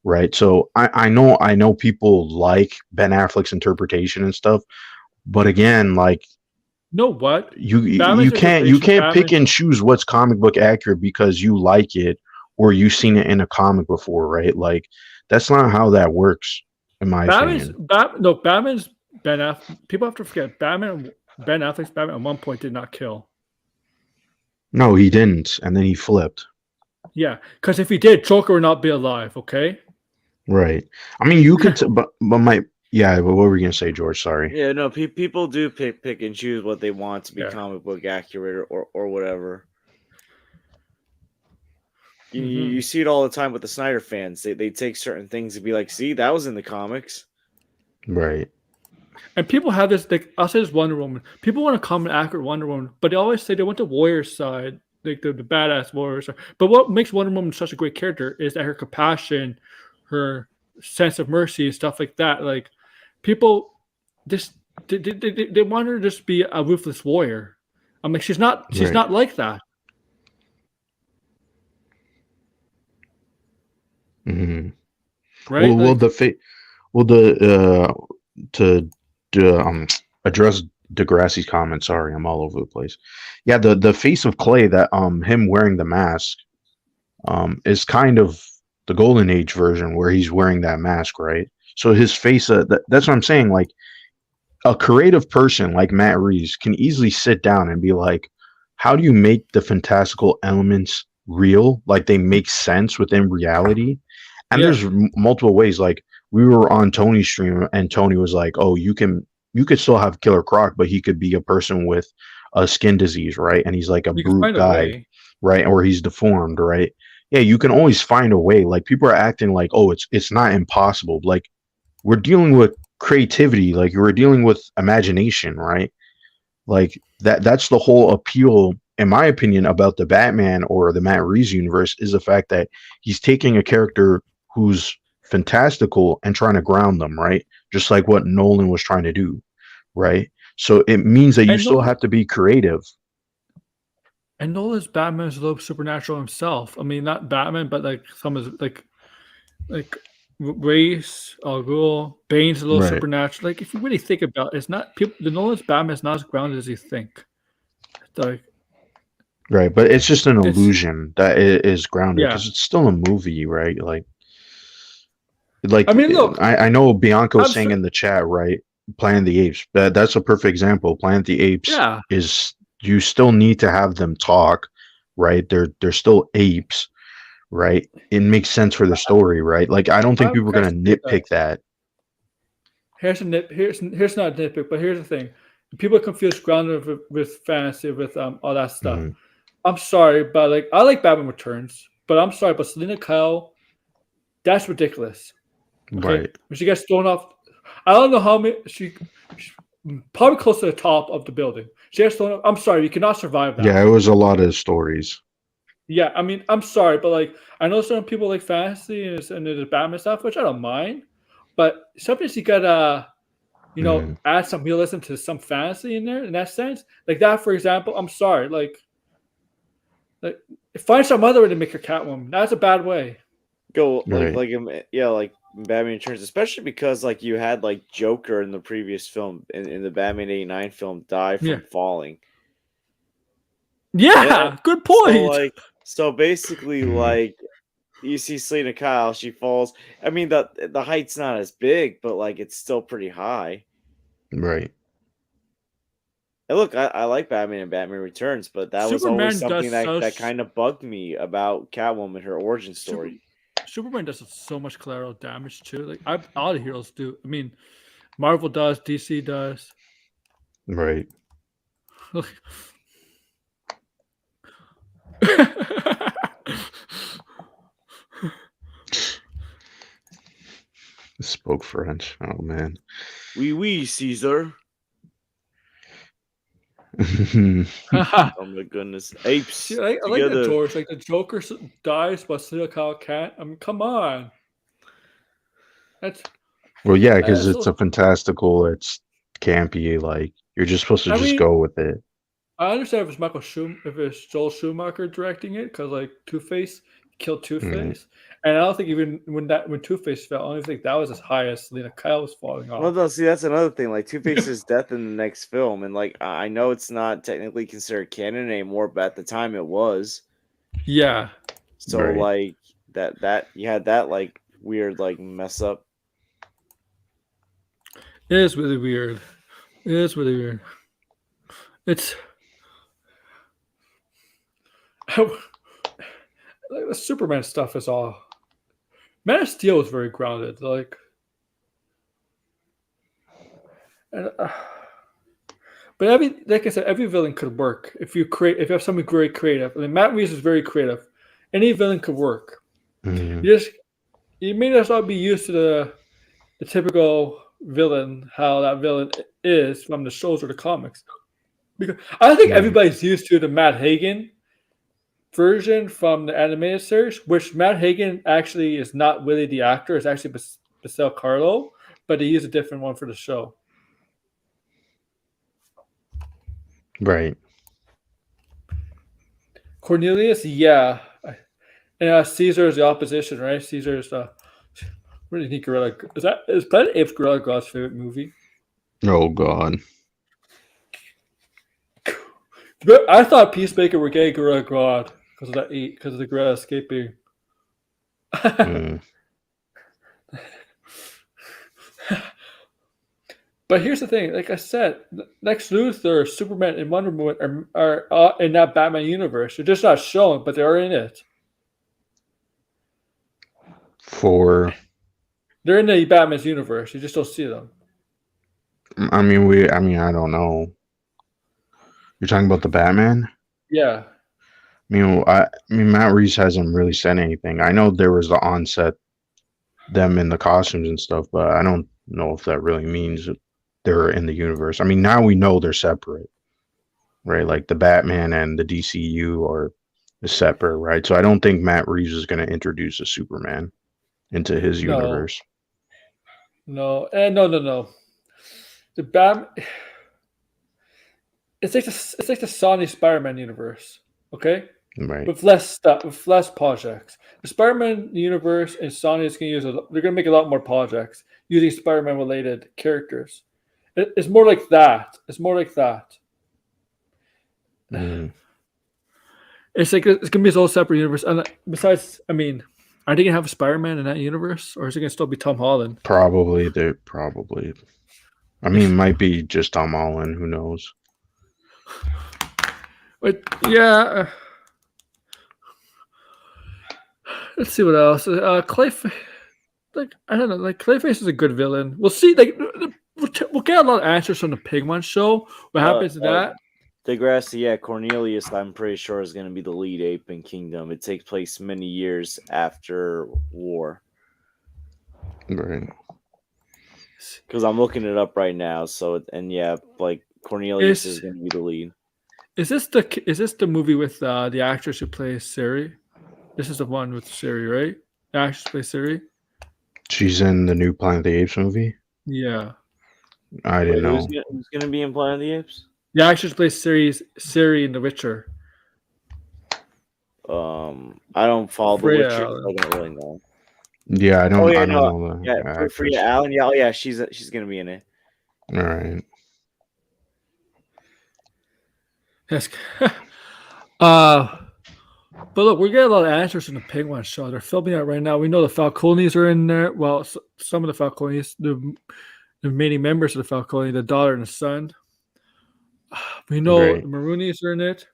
Right. So I know people like Ben Affleck's interpretation and stuff. But again, like, what? You can't pick and choose what's comic book accurate because you like it or you've seen it in a comic before, right? Like, that's not how that works, in my opinion. Batman's Ben Affleck. People have to forget Ben Affleck's Batman at one point did not kill. No, he didn't, and then he flipped. Yeah, because if he did, Joker would not be alive. Okay. Right. I mean, you could, but what were you gonna say, George? Sorry. Yeah, no. People do pick and choose what they want to be comic book accurate or whatever. You see it all the time with the Snyder fans. They take certain things and be like, "See, that was in the comics." Right. And people have this, like, I'll say this Wonder Woman. People want a common accurate Wonder Woman, but they always say they want the warrior side, like the badass warrior side. But what makes Wonder Woman such a great character is that her compassion, her sense of mercy and stuff like that. Like, people just they want her to just be a ruthless warrior. I'm like, she's not like that. Mm-hmm. Right? To address Degrassi's comment. Sorry, I'm all over the place. Yeah, the face of Clay that him wearing the mask is kind of the Golden Age version where he's wearing that mask, right? So his face, that's what I'm saying. Like, a creative person like Matt Reeves can easily sit down and be like, how do you make the fantastical elements real? Like, they make sense within reality. And there's multiple ways. Like, we were on Tony's stream and Tony was like, oh, you could still have Killer Croc, but he could be a person with a skin disease, right? And he's like a brute guy, right? Or he's deformed, right? Yeah, you can always find a way. Like, people are acting like, oh, it's not impossible. Like, we're dealing with creativity, like we're dealing with imagination, right? Like that's the whole appeal, in my opinion, about the Batman or the Matt Reeves universe is the fact that he's taking a character who's fantastical and trying to ground them, right? Just like what Nolan was trying to do, right? So it means that you And still Nolan, have to be creative. and Nolan's Batman is a little supernatural himself. I mean, not Batman, but like some of like Race, Al Ghul, Bane's a little Right. supernatural. Like if you really think about it, it's not people. The Nolan's Batman is not as grounded as you think. Like Right, but it's just an it's illusion that it is grounded yeah. because it's still a movie, right? Like I mean, look, I know Bianco I'm saying sure. in the chat, right? Planet of the Apes. That's a perfect example. Planet of the Apes Yeah, is you still need to have them talk, right? They're still apes, right? It makes sense for the story, right? Like I don't think I'm people are gonna granted it nitpick does. that. Here's not a nitpick, but here's the thing: people confuse grounded with fantasy with all that stuff. Mhm. I'm sorry, but like I like Batman Returns, but I'm sorry, but Selena Kyle, that's ridiculous. Okay, Right. when she gets thrown off, I don't know how many she probably close to the top of the building. She gets thrown off. I'm sorry, you cannot survive Yeah, that. it was a lot of stories. Yeah, I mean, I'm sorry, but like I know some people like fantasy and the Batman stuff, which I don't mind, but sometimes you gotta Mhm. add some realism to some fantasy in there in that sense. Like that, for example, I'm sorry, like find some other way to make her Catwoman. That's a bad way. Go Right. yeah, like Batman Returns, especially because like you had like Joker in the previous film in the Batman '89 film die Yeah. from falling. And Yeah, good so point. like so basically Mhm. like you see Selena Kyle, she falls. I mean the height's not as big, but like it's still pretty high. Right. And look, I like Batman and Batman Returns, but that was always Superman something does that such kind of bugged me about Catwoman, her origin super story. Superman does so much collateral damage too. Like all the heroes do. I mean, Marvel does, DC does. Right. Spoke French. Oh man. Oui, Caesar. Oh my goodness. See, Apes I like the together. torch. Like the Joker dies, but Selina Kyle can't. I mean, come on. That's Well, yeah, because that's. it's a fantastical, it's campy, like you're just supposed to I just mean, go with it. I understand if it's if it's Joel Schumacher directing it, because like Two Face killed Two Mhm. Face, and I don't think even when Two Face fell, I don't think that was as high as Selena Kyle was falling Well, off. no, see, that's another thing. Like Two Face's death in the next film, and like I know it's not technically considered canon anymore, but at the time it was. Yeah, So Right. like that you had that like weird like mess up. it is really weird. It is really weird. It's like the Superman stuff is all. Man of Steel is very grounded. And, but like I said, every villain could work if you have something very creative. I mean, Matt Reeves is very creative. Any villain could work. Mhm. You just you may just not be used to the typical villain, how that villain is from the shows or the comics. Because I think Mhm. everybody's used to the Matt Hagen version from the animated series, which Matt Hagen actually is not really the actor; it's actually Basel Carlo, but they use a different one for the show. Right. Cornelius, yeah, and Caesar is the opposition, right? Caesar is the really neat gorilla. Is Planet Apes Gorilla God's favorite movie? Oh God. But I thought Peacemaker were gay Gorilla God because of the gorilla escaping. Mm. But here's the thing: like I said, Lex Luthor, Superman, and Wonder Woman are in that Batman universe. They're just not shown, but they are in it. For They're in the Batman's universe. You just don't see them. I mean I don't know. You're talking about the Batman? Yeah, I mean Matt Reeves hasn't really said anything. I know there was the onset them in the costumes and stuff, but I don't know if that really means that they're in the universe. I mean, now we know they're separate, right? Like the Batman and the DCU are separate, right? So I don't think Matt Reeves is going to introduce a Superman into his No, universe. no. The Bat. It's like the Sony Spider-Man universe. Okay. Right. With less stuff, with less projects. The Spider-Man universe and Sony is going to use. They're going to make a lot more projects using Spider-Man related characters. It's more like that. It's more like that. Mm, It's like it's going to be its own separate universe. And besides, I mean, are they going to have a Spider-Man in that universe, or is it going to still be Tom Holland? probably. They probably. I mean, it might be just Tom Holland. Who knows? But yeah. Let's see what else. Clayface. Like I don't know. Like Clayface is a good villain. We'll see. Like we'll get a lot of answers from the Pigman show. What happens to that? Degrassi, yeah, Cornelius, I'm pretty sure is going to be the lead ape in Kingdom. It takes place many years after war. Right. Because I'm looking it up right now. So, and yeah, like Cornelius is going to be the lead. Is this the movie with the actress who plays Siri? This is the one with Siri, right? The actress who plays Siri. She's in the new Planet of the Apes movie. Yeah. I didn't know. Who's going to be in Planet of the Apes? The actress who plays Siri in The Witcher. I don't follow The Freya Witcher. Allen. I don't really know. Yeah, I don't. Oh yeah, I don't no, know the yeah, actress. Freya Allen. Yeah, oh yeah, she's going to be in it. All right. Yes. But look, we're getting a lot of answers from the Penguin show. They're filming it right now. We know the Falcones are in there. Well, some of the Falcones, the remaining members of the Falcone, the daughter and the son. We know Right. the Maroonis are in it.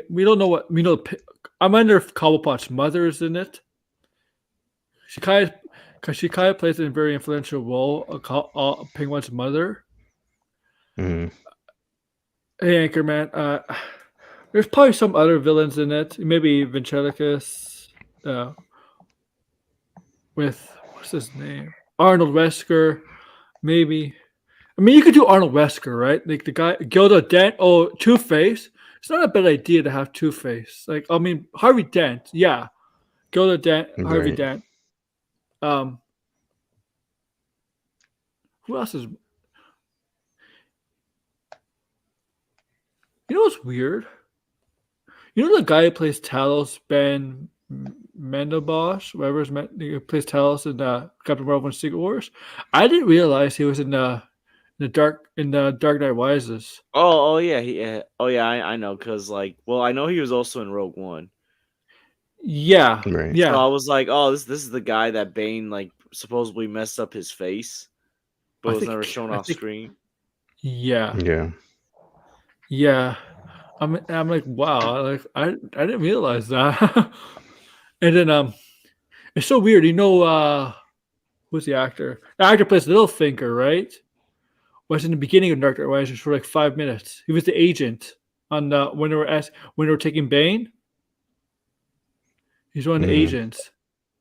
We don't know what we know. I wonder if Cobblepot's mother is in it. She kind of plays a very influential role. Penguin's mother. Mm. Hey, Anchorman. There's probably some other villains in it. Maybe Ventriloquist. With what's his name? Arnold Wesker. Maybe. I mean, you could do Arnold Wesker, right? Like the guy Gilda Dent. Oh, Two-Face. It's not a bad idea to have Two-Face. Like, I mean, Harvey Dent. Yeah, Gilda Dent. Harvey Right. Dent. Who else is? You know what's weird? You know the guy who plays Talos, Ben Mendelbosch, who plays Talos in Captain Marvel and Secret Wars. I didn't realize he was in the Dark Knight Rises. Oh yeah, I know because I know he was also in Rogue One. Yeah, Right. yeah. So I was like, oh, this is the guy that Bane supposedly messed up his face, but was never shown off screen. Yeah, Yeah. yeah. I'm like, wow, like I didn't realize that. And then it's so weird. You know, who's the actor? The actor plays Littlefinger, right? Was in the beginning of Dark Knight Rises for like 5 minutes. He was the agent on when they were taking Bane. He's one of the agents.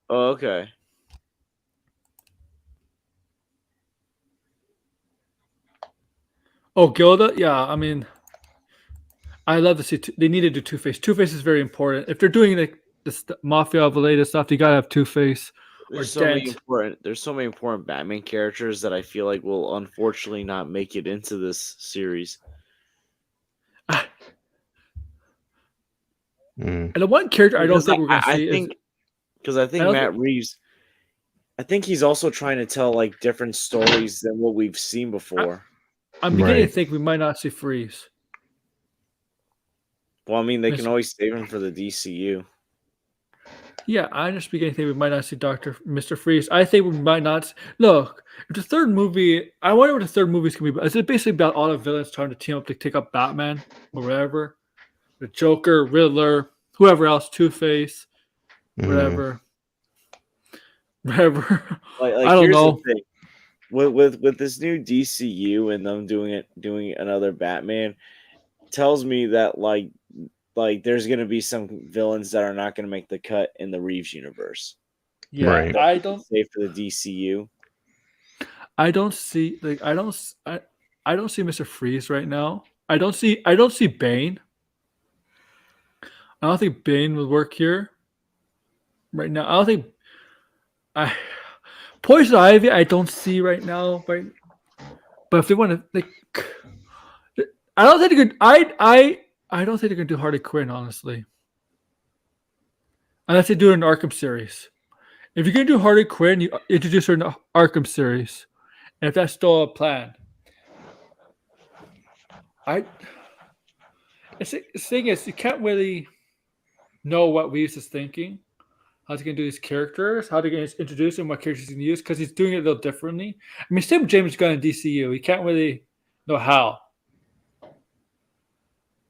Oh, okay. Oh, Gilda? Yeah, I mean, I love to see. They need to do Two-Face. Two-Face is very important. If they're doing like this mafia-related stuff, you gotta have Two-Face or There's Dent. so many important Batman characters that I feel like will unfortunately not make it into this series. Mm. And the one character I don't think we're gonna see is because I think Matt Reeves. I think he's also trying to tell different stories than what we've seen before. I'm beginning Right. to think we might not see Freeze. Well, I mean, they can always save him for the DCU. Yeah, I'm just beginning to think we might not see Mr. Freeze. I think we might not. Look, if the third movie, I wonder what the third movie is going to be. Is it basically about all the villains trying to team up to take up Batman or whatever? The Joker, Riddler, whoever else, Two-Face, whatever. Whatever. I don't know. The thing. With this new DCU and them doing another Batman, tells me that like there's gonna be some villains that are not gonna make the cut in the Reeves universe. Yeah, Right. I don't. Save for the DCU. I don't see like I don't see Mr. Freeze right now. I don't see Bane. I don't think Bane would work here right now. I don't think I Poison Ivy. I don't see right now. Right, but if they want to, like, I don't think they could. I don't think they're gonna do Harley Quinn honestly, unless they do it in Arkham series. If you're gonna do Harley Quinn, you introduce her in the Arkham series, and if that's still a plan, the thing is, you can't really know what Reeves is thinking, how he's going to do these characters, how they're going to introduce him, what characters he's going to use, because he's doing it a little differently. I mean, same with James Gunn in DCU. He can't really know how.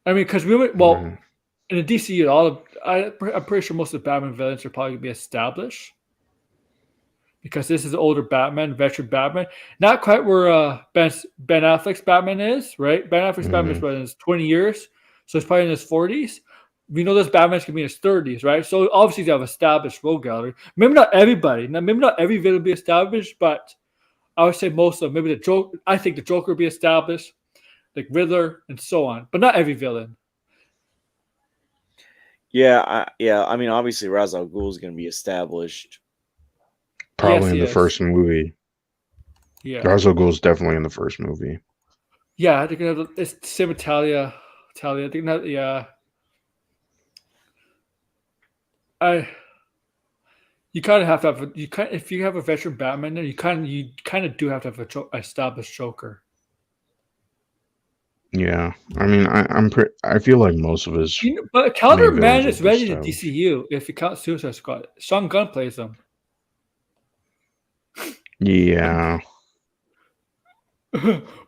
I mean, because in the DCU, I'm pretty sure most of the Batman villains are probably going to be established. Because this is an older Batman, veteran Batman. Not quite where Ben Affleck's Batman is, right? Ben Affleck's Batman is in his 20 years. So he's probably in his 40s. We know this Batman's gonna be in his 30s, right? So obviously they have established rogue gallery. Maybe not everybody. Now, maybe not every villain will be established, but I would say most of them. Maybe the Joker. I think the Joker will be established, like Riddler and so on, but not every villain. Yeah. I mean, obviously Ra's al Ghul is going to be established. Probably in the first movie. Yeah. Ra's al Ghul is definitely in the first movie. Yeah, they're gonna have it's same with Talia. They're gonna have, yeah. You kind of have to have if you have a veteran Batman there, you kind of do have to have a established Joker. Yeah, I mean, I feel like most of his. But Calendar main Man villains is are ready in established. DCU if you count Suicide Squad. Sean Gunn plays him. Yeah,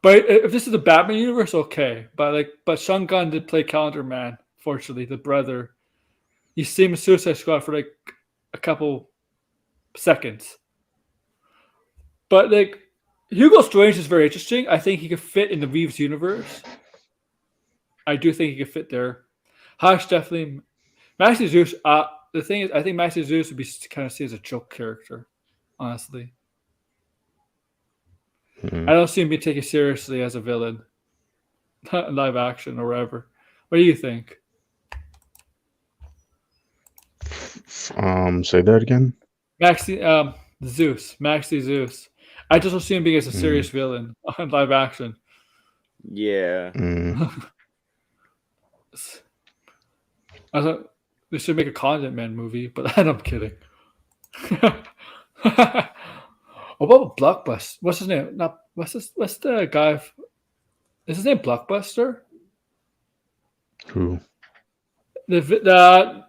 But if this is the Batman universe, okay. But Sean Gunn did play Calendar Man. Fortunately, the brother. You see him in Suicide Squad for like a couple seconds. But like Hugo Strange is very interesting. I think he could fit in the Reeves universe. I do think he could fit there. Hush definitely. Maxie Zeus. The thing is, I think Maxie Zeus would be kind of seen as a joke character. Honestly, I don't see him being taken seriously as a villain, live action or whatever. What do you think? Say that again. Maxie Zeus. I just don't see him being as a serious villain on live action. Yeah. I thought they should make a Condiment Man movie, but I'm kidding. What about Blockbuster? What's his name? What's the guy? Is his name Blockbuster? Who? The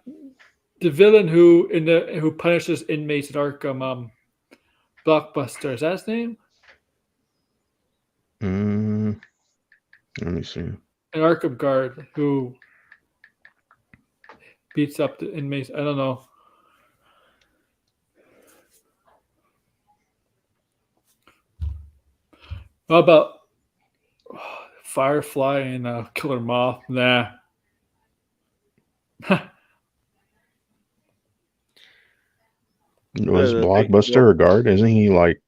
villain who punishes inmates at Arkham. Blockbuster, is that his name? Let me see. An Arkham guard who beats up the inmates. I don't know. How about Firefly and Killer Moth? Nah. Was Blockbuster a guard? Isn't he like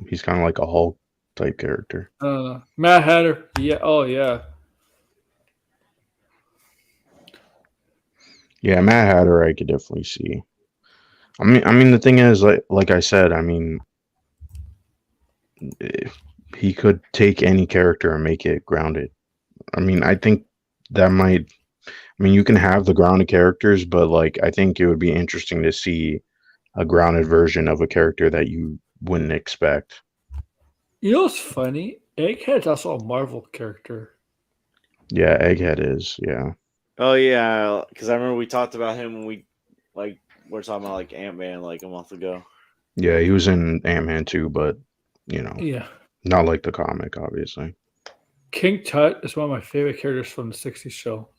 he's kind of like a Hulk type character? Mad Hatter. Yeah. Oh yeah. Yeah, Mad Hatter, I could definitely see. I mean, the thing is, like I said, I mean, he could take any character and make it grounded. I mean, I think that might. I mean, you can have the grounded characters, but like, I think it would be interesting to see a grounded version of a character that you wouldn't expect. You know what's funny? Egghead's also a Marvel character. Yeah, Egghead is. Yeah. Oh yeah, because I remember we talked about him when we're talking about like Ant-Man like a month ago. Yeah, he was in Ant-Man too, but Yeah. not like the comic, obviously. King Tut is one of my favorite characters from the '60s show.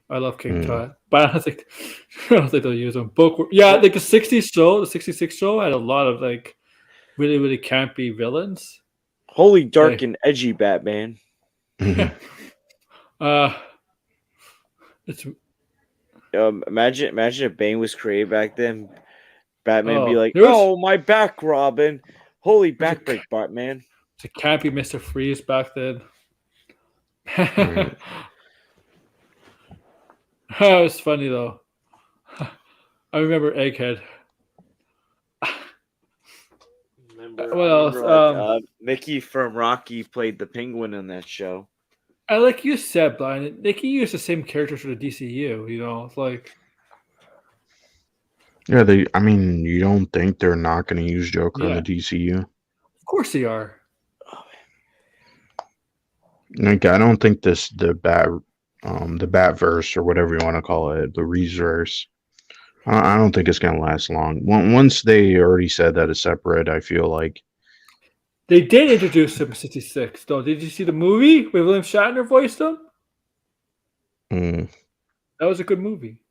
I love King Tut, but I don't think they'll use him. Yeah, like the '60s show, the '66 show had a lot of like really, really campy villains. Holy dark and edgy Batman. Mhm. It's Imagine if Bane was created back then. Batman would be oh, like, there was "Oh, my back, Robin! Holy there's a, backbreak, Batman!" it's a campy Mr. Freeze back then. Right. That was funny though. I remember Egghead. What else? Mickey from Rocky played the Penguin in that show. I like you said, Brian. They can use the same characters for the DCU. It's like Yeah, they. I mean, you don't think they're not going to use Joker in yeah, the DCU? of course they are. Like, I don't think the Batverse or whatever you want to call it, the Reverse. I don't think it's going to last long. Once they already said that it's separate, I feel like. They did introduce him in '66, though. Did you see the movie where William Shatner voiced him? Mm, That was a good movie.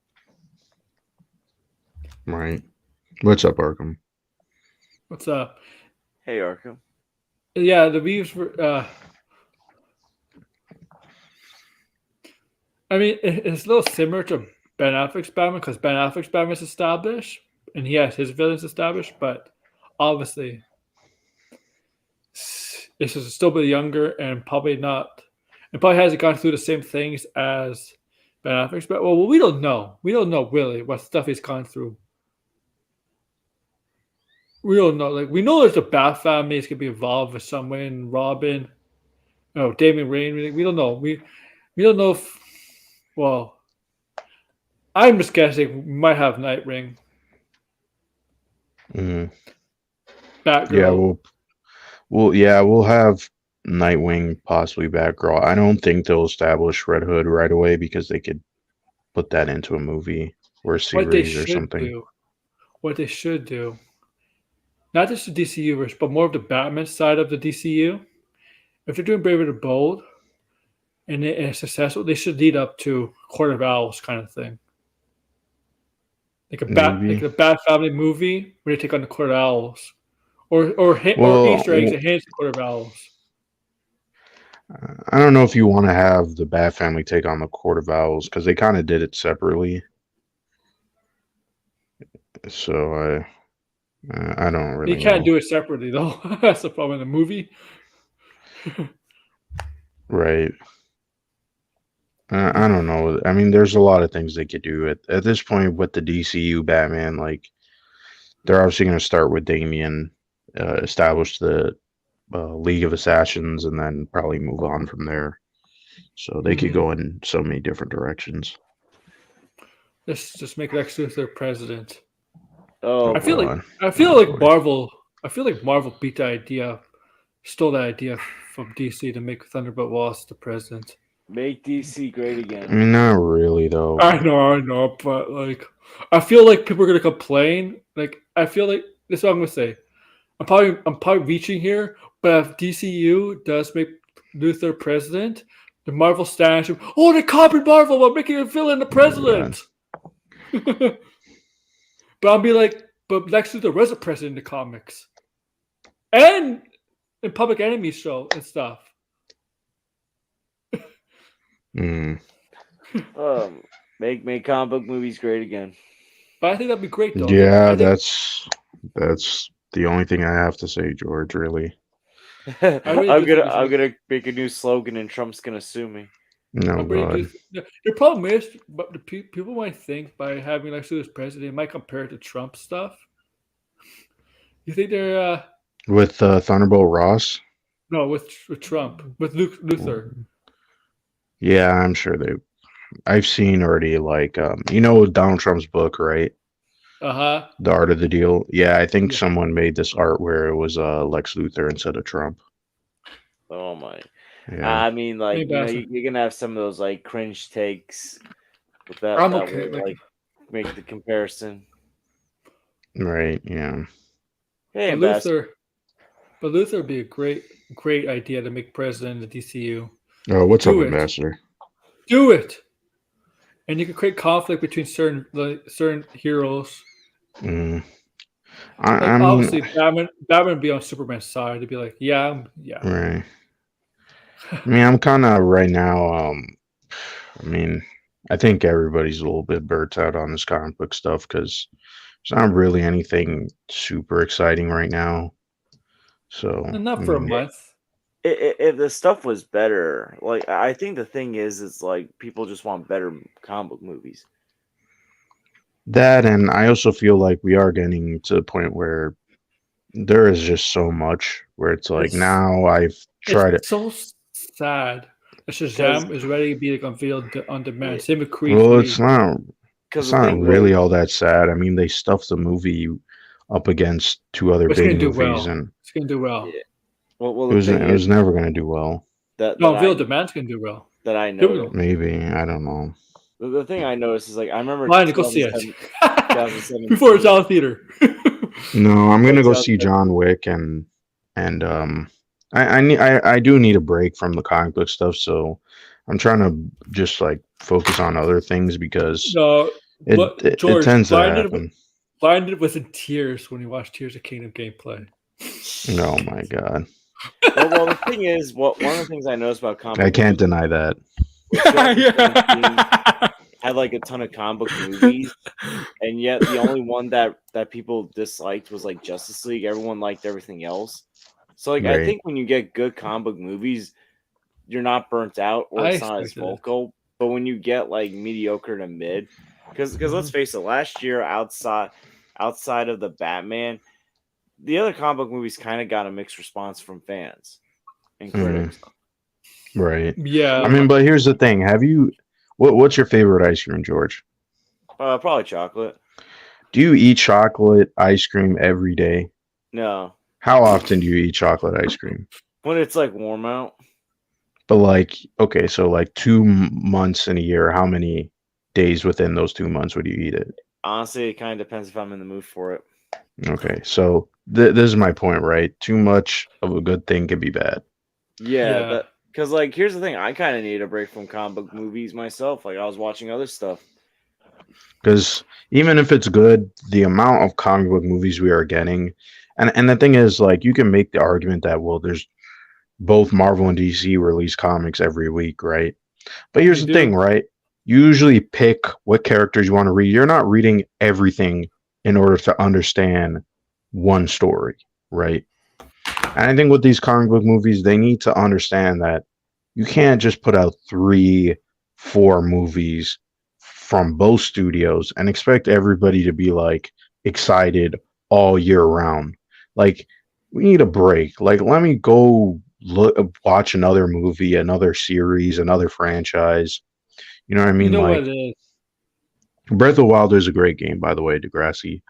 right. What's up, Arkham? What's up? Hey, Arkham. Yeah, the Reeves were. I mean, it's a little similar to Ben Affleck's Batman because Ben Affleck's Batman is established and he has his villains established, but obviously this is still a bit younger and probably not, and probably hasn't gone through the same things as Ben Affleck's. But well, we don't know. We don't know really what stuff he's gone through. We don't know. Like we know there's a Bat family is gonna be involved with some way in Robin. No, Damian Wayne. We don't know. We don't know if. Well, I'm just guessing we might have Nightwing, Mm, Batgirl. yeah, we'll have Nightwing, possibly Batgirl. I don't think they'll establish Red Hood right away because they could put that into a movie or a What they series or should something. do. What they should do. Not just the DCU verse, but more of the Batman side of the DCU. If they're doing Braver the Bold and it's successful, they should lead up to Court of Owls kind of thing. Like Maybe. a Bat Family movie where they take on the Court of Owls. Or Well, Easter eggs enhance the Court of Owls. I don't know if you want to have the Bat Family take on the Court of Owls because they kind of did it separately. So I don't really You can't know. do it separately though. That's the problem in the movie. Right. I don't know. I mean, there's a lot of things they could do at this point with the DCU Batman. Like, they're obviously going to start with Damian, establish the League of Assassins, and then probably move on from there. So they could go in so many different directions. Let's just make Lex Luthor president. Oh, I feel God. like Marvel. I feel like Marvel beat the idea, stole that idea from DC to make Thunderbolt Ross the president. make DC great I again. mean, not really though. I know, but like, I feel like people are gonna complain. Like, I feel like this is what I'm gonna say. I'm probably reaching here, but if DCU does make Luthor president, the Marvel stands. Oh, they copied Marvel by making a villain the president. But I'll be like, but Lex Luthor was a president in the comics, and in Public Enemy show and stuff. Mm. Make comic book movies great again. But I think that'd be great though. Yeah, I think, that's the only thing I have to say, George. Really. really I'm do think gonna it's great. make a new slogan and Trump's gonna sue me. No, I really God. do. The problem is, but the people might think by having Lex Luthor as president, they might compare it to Trump stuff. You think they're With Thunderbolt Ross? no with Trump with Luthor? Yeah, I'm sure they. I've seen already, like, Donald Trump's book, right? Uh-huh. The Art of the Deal. Yeah, I think Yeah. someone made this art where it was Lex Luthor instead of Trump. Oh my! Yeah, I mean, like Hey, bastard. you're gonna have some of those like cringe takes with that. I'm that okay. will, like make the comparison. right. Yeah. Hey, But Ambassador. Luther would be a great idea to make president of the DCU. Oh, what's up, Do it. Ambassador? Do it, and you can create conflict between certain heroes. Mm. Like I mean, obviously, Batman would be on Superman's side. He'd be like, yeah. right. I mean, I'm kind of right now. I mean, I think everybody's a little bit burnt out on this comic book stuff because there's not really anything super exciting right now. So, And I not for a mean, month. If the stuff was better, like I think the thing is, it's like people just want better comic book movies. that, and I also feel like we are getting to the point where there is just so much where it's like It's now I've tried it. it's so sad. that Because Shazam is ready to be like unveiled on demand. Same with Creed Well, 3. it's the not thing really is, all that sad. I mean, they stuffed the movie up against two other But it's big gonna do movies, well. and It's gonna do well. yeah, the thing it is was never going to do well. that No, that I unveiled demand's gonna do well. that I People noticed. gonna Maybe I don't know. The thing I noticed is like I remember Fine, go see it 2017 before it's out of theater. No, I'm gonna go see 2017. John Wick and I do need a break from the comic book stuff, so I'm trying to just like focus on other things because No, but it George tends to happen. blinded was in tears when he watched Tears of Kingdom gameplay. Oh my god, Well, the thing is, one of the things I noticed about comic I book can't movies deny that. was 2017 Yeah. had like a ton of comic book movies, and yet the only one that people disliked was like Justice League. Everyone liked everything else. So like I Right. think when you get good comic book movies, you're not burnt out or I it's not as expected it. vocal. But when you get like mediocre to mid, because let's face it, last year outside of the Batman, the other comic book movies kind of got a mixed response from fans and critics. Right. Yeah, I mean, but here's the thing: what's your favorite ice cream, George? Probably chocolate. Do you eat chocolate ice cream every day? No, How often do you eat chocolate ice cream? when it's like warm out. But like, okay, so like 2 months in a year, how many days within those 2 months would you eat it? Honestly, it kind of depends if I'm in the mood for it. Okay, so this is my point, right? Too much of a good thing can be bad. Yeah. Because like here's the thing, I kind of need a break from comic book movies myself. Like I was watching other stuff. Because even if it's good, the amount of comic book movies we are getting, and the thing is, like, you can make the argument that well, there's both Marvel and DC release comics every week, right? But here's They the thing, do. right? You usually pick what characters you want to read. You're not reading everything in order to understand one story, right? And I think with these comic book movies, they need to understand that you can't just put out 3, 4 movies from both studios and expect everybody to be like excited all year round. Like, we need a break. Like, let me go watch another movie, another series, another franchise. You know what I you mean? know what Like, it is. Breath of the Wild is a great game, by the way, Degrassi.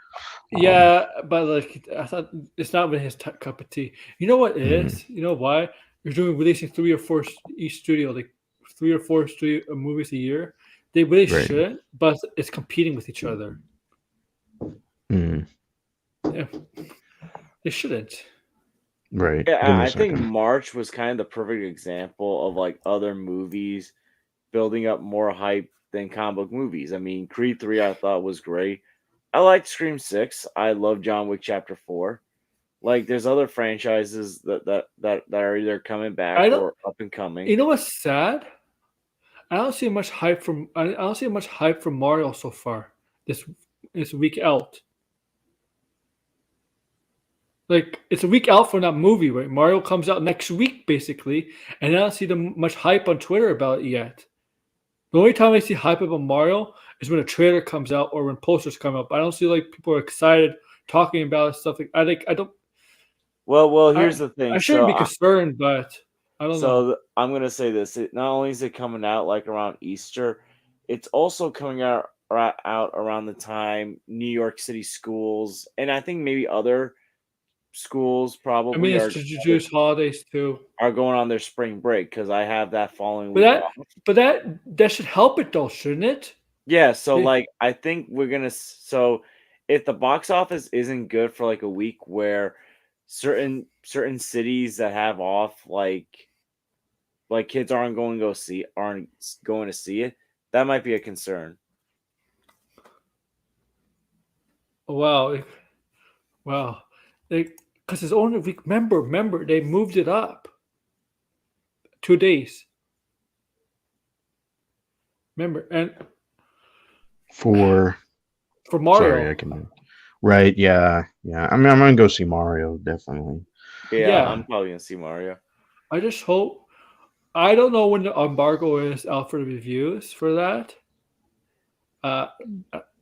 Yeah, but like I thought, it's not really his cup of tea. You know what it Mhm. is? You know why? You're doing releasing 3 or 4 each studio, like 3 or 4 studio movies a year. They really Right. shouldn't, but it's competing with each other. Mm, Yeah, they shouldn't. right. Yeah, Give me a I think second. March was kind of the perfect example of like other movies building up more hype than comic book movies. I mean, Creed 3 I thought was great. I liked Scream 6. I love John Wick Chapter 4. Like there's other franchises that are either coming back I don't. or up and coming. You know what's sad? I don't see much hype from. I don't see much hype from Mario so far. This week out. Like it's a week out from that movie, right? Mario comes out next week, basically, and I don't see much hype on Twitter about it yet. The only time I see hype about Mario is when a trailer comes out or when posters come up. I don't see like people are excited talking about stuff like I don't. Well, I here's the thing. I shouldn't be concerned, but I don't know. I'm gonna say this. Not only is it coming out like around Easter, it's also coming out around the time New York City schools and I think maybe other schools I probably mean, it's to Jewish holidays too. are going on their spring break because I have that following But week that off. but that should help it though, shouldn't it? Yeah, so Hey. like I think we're gonna so if the box office isn't good for like a week where certain cities that have off like kids aren't going to see it, that might be a concern. Wow, wow. Because it's only a week. Remember, they moved it up 2 days. Remember, and For Mario, sorry, I can. Right? Yeah, yeah. I mean, I'm gonna go see Mario definitely. Yeah, yeah. I'm probably gonna see Mario. I just hope. I don't know when the embargo is out for the reviews for that. Uh,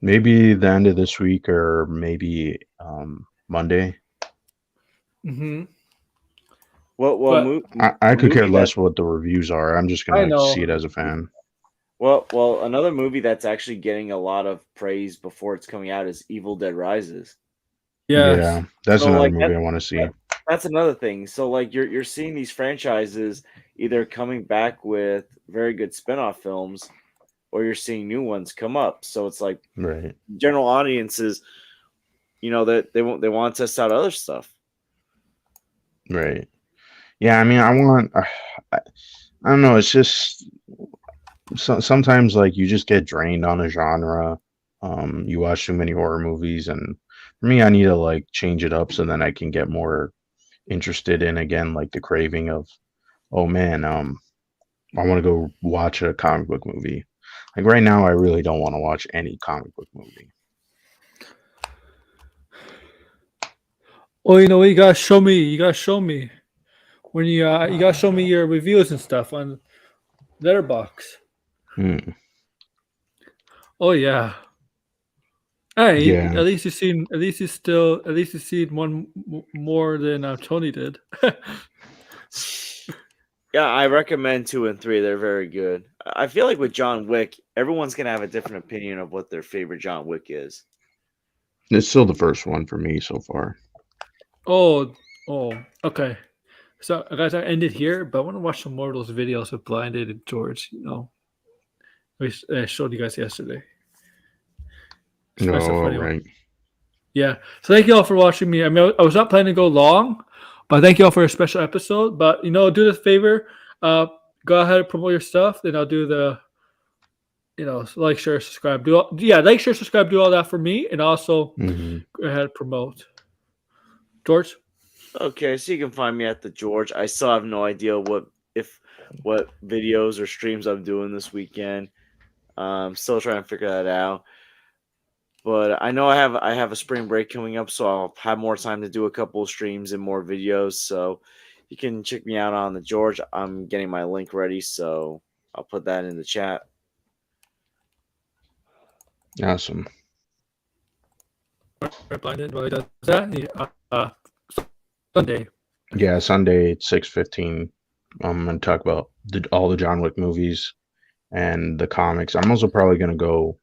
Maybe the end of this week or maybe Monday. hmm Well, But I a could care movie that less what the reviews are. I'm just I gonna see know. it as a fan. another movie that's actually getting a lot of praise before it's coming out is Evil Dead Rises. Yes. Yeah, that's So another like movie I want to see. that's another thing. So like you're seeing these franchises either coming back with very good spin-off films or you're seeing new ones come up. So it's like Right, general audiences, that they want to test out other stuff. right. Yeah, I mean, I want. I don't know. It's just sometimes like you just get drained on a genre. You watch too many horror movies, and for me, I need to like change it up so then I can get more interested in again, like the craving of, oh man, I want to go watch a comic book movie. Like right now, I really don't want to watch any comic book movie. Oh, you gotta show me. You gotta show me when you gotta show me your reviews and stuff on Letterbox. Hmm. Oh yeah. Hey, Yeah, at least you've seen one more than Tony did. Yeah, I recommend 2 and 3. They're very good. I feel like with John Wick, everyone's gonna have a different opinion of what their favorite John Wick is. it's still the first one for me so far. Oh, okay. So, guys, I ended here, but I want to watch some more of those videos of Blinded and George. I showed you guys yesterday. No, That's a all funny one. right. Yeah. So, thank you all for watching me. I mean, I was not planning to go long, but thank you all for a special episode. But, do this favor. Go ahead and promote your stuff. Then I'll do the, like, share, subscribe. Like, share, subscribe, do all that for me. And also Hmm. go ahead and promote. George? Okay, so you can find me at the George. I still have no idea what videos or streams I'm doing this weekend. Still trying to figure that out. But I know I have a spring break coming up, so I'll have more time to do a couple of streams and more videos. So you can check me out on the George. I'm getting my link ready, so I'll put that in the chat. Awesome. Blinded. Well, he does that. Sunday. Yeah, Sunday at 6:15. I'm gonna talk about all the John Wick movies and the comics. I'm also probably gonna go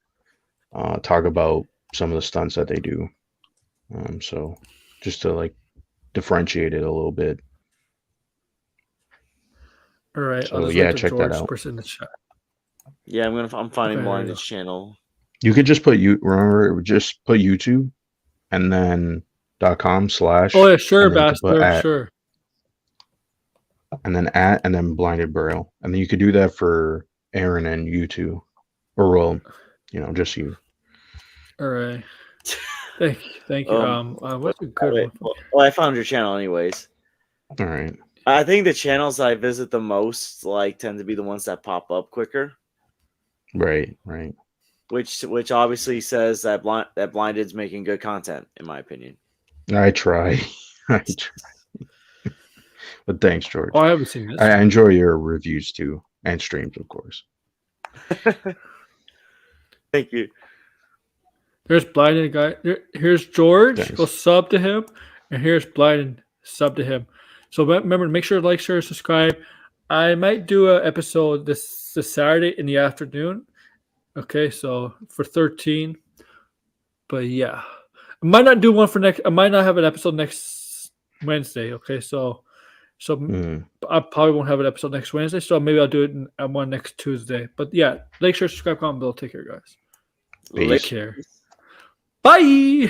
talk about some of the stunts that they do. So just to like differentiate it a little bit. All right. I'll So just yeah, write the check that George out. person in the chat. Yeah, I'm finding Okay, Blinded's channel. You could just put just put YouTube and then .com/ Oh yeah, sure, and then you could put Bastard. at Sure. and then at and then Blinded Braille. And then you could do that for Aaron and you too. Or well, just you. All right. Thank you. What's a good Wait, one? well, I found your channel anyways. All right. I think the channels I visit the most tend to be the ones that pop up quicker. Right. Which obviously says that Blinded's making good content, in my opinion. I try. I try. But thanks, George. Oh, I haven't seen this. I enjoy your reviews too, and streams, of course. Thank you. There's Blinded guy. Here's George. Thanks. Go sub to him, and here's Blinded. Sub to him. So remember, make sure to like, share, subscribe. I might do an episode this Saturday in the afternoon. Okay, so for 13. But yeah, I might not do one for next. I might not have an episode next Wednesday. Okay, so I probably won't have an episode next Wednesday. So maybe I'll do it one next Tuesday. But yeah, like, share, subscribe, comment below. Take care, guys. Peace. Take care. Bye.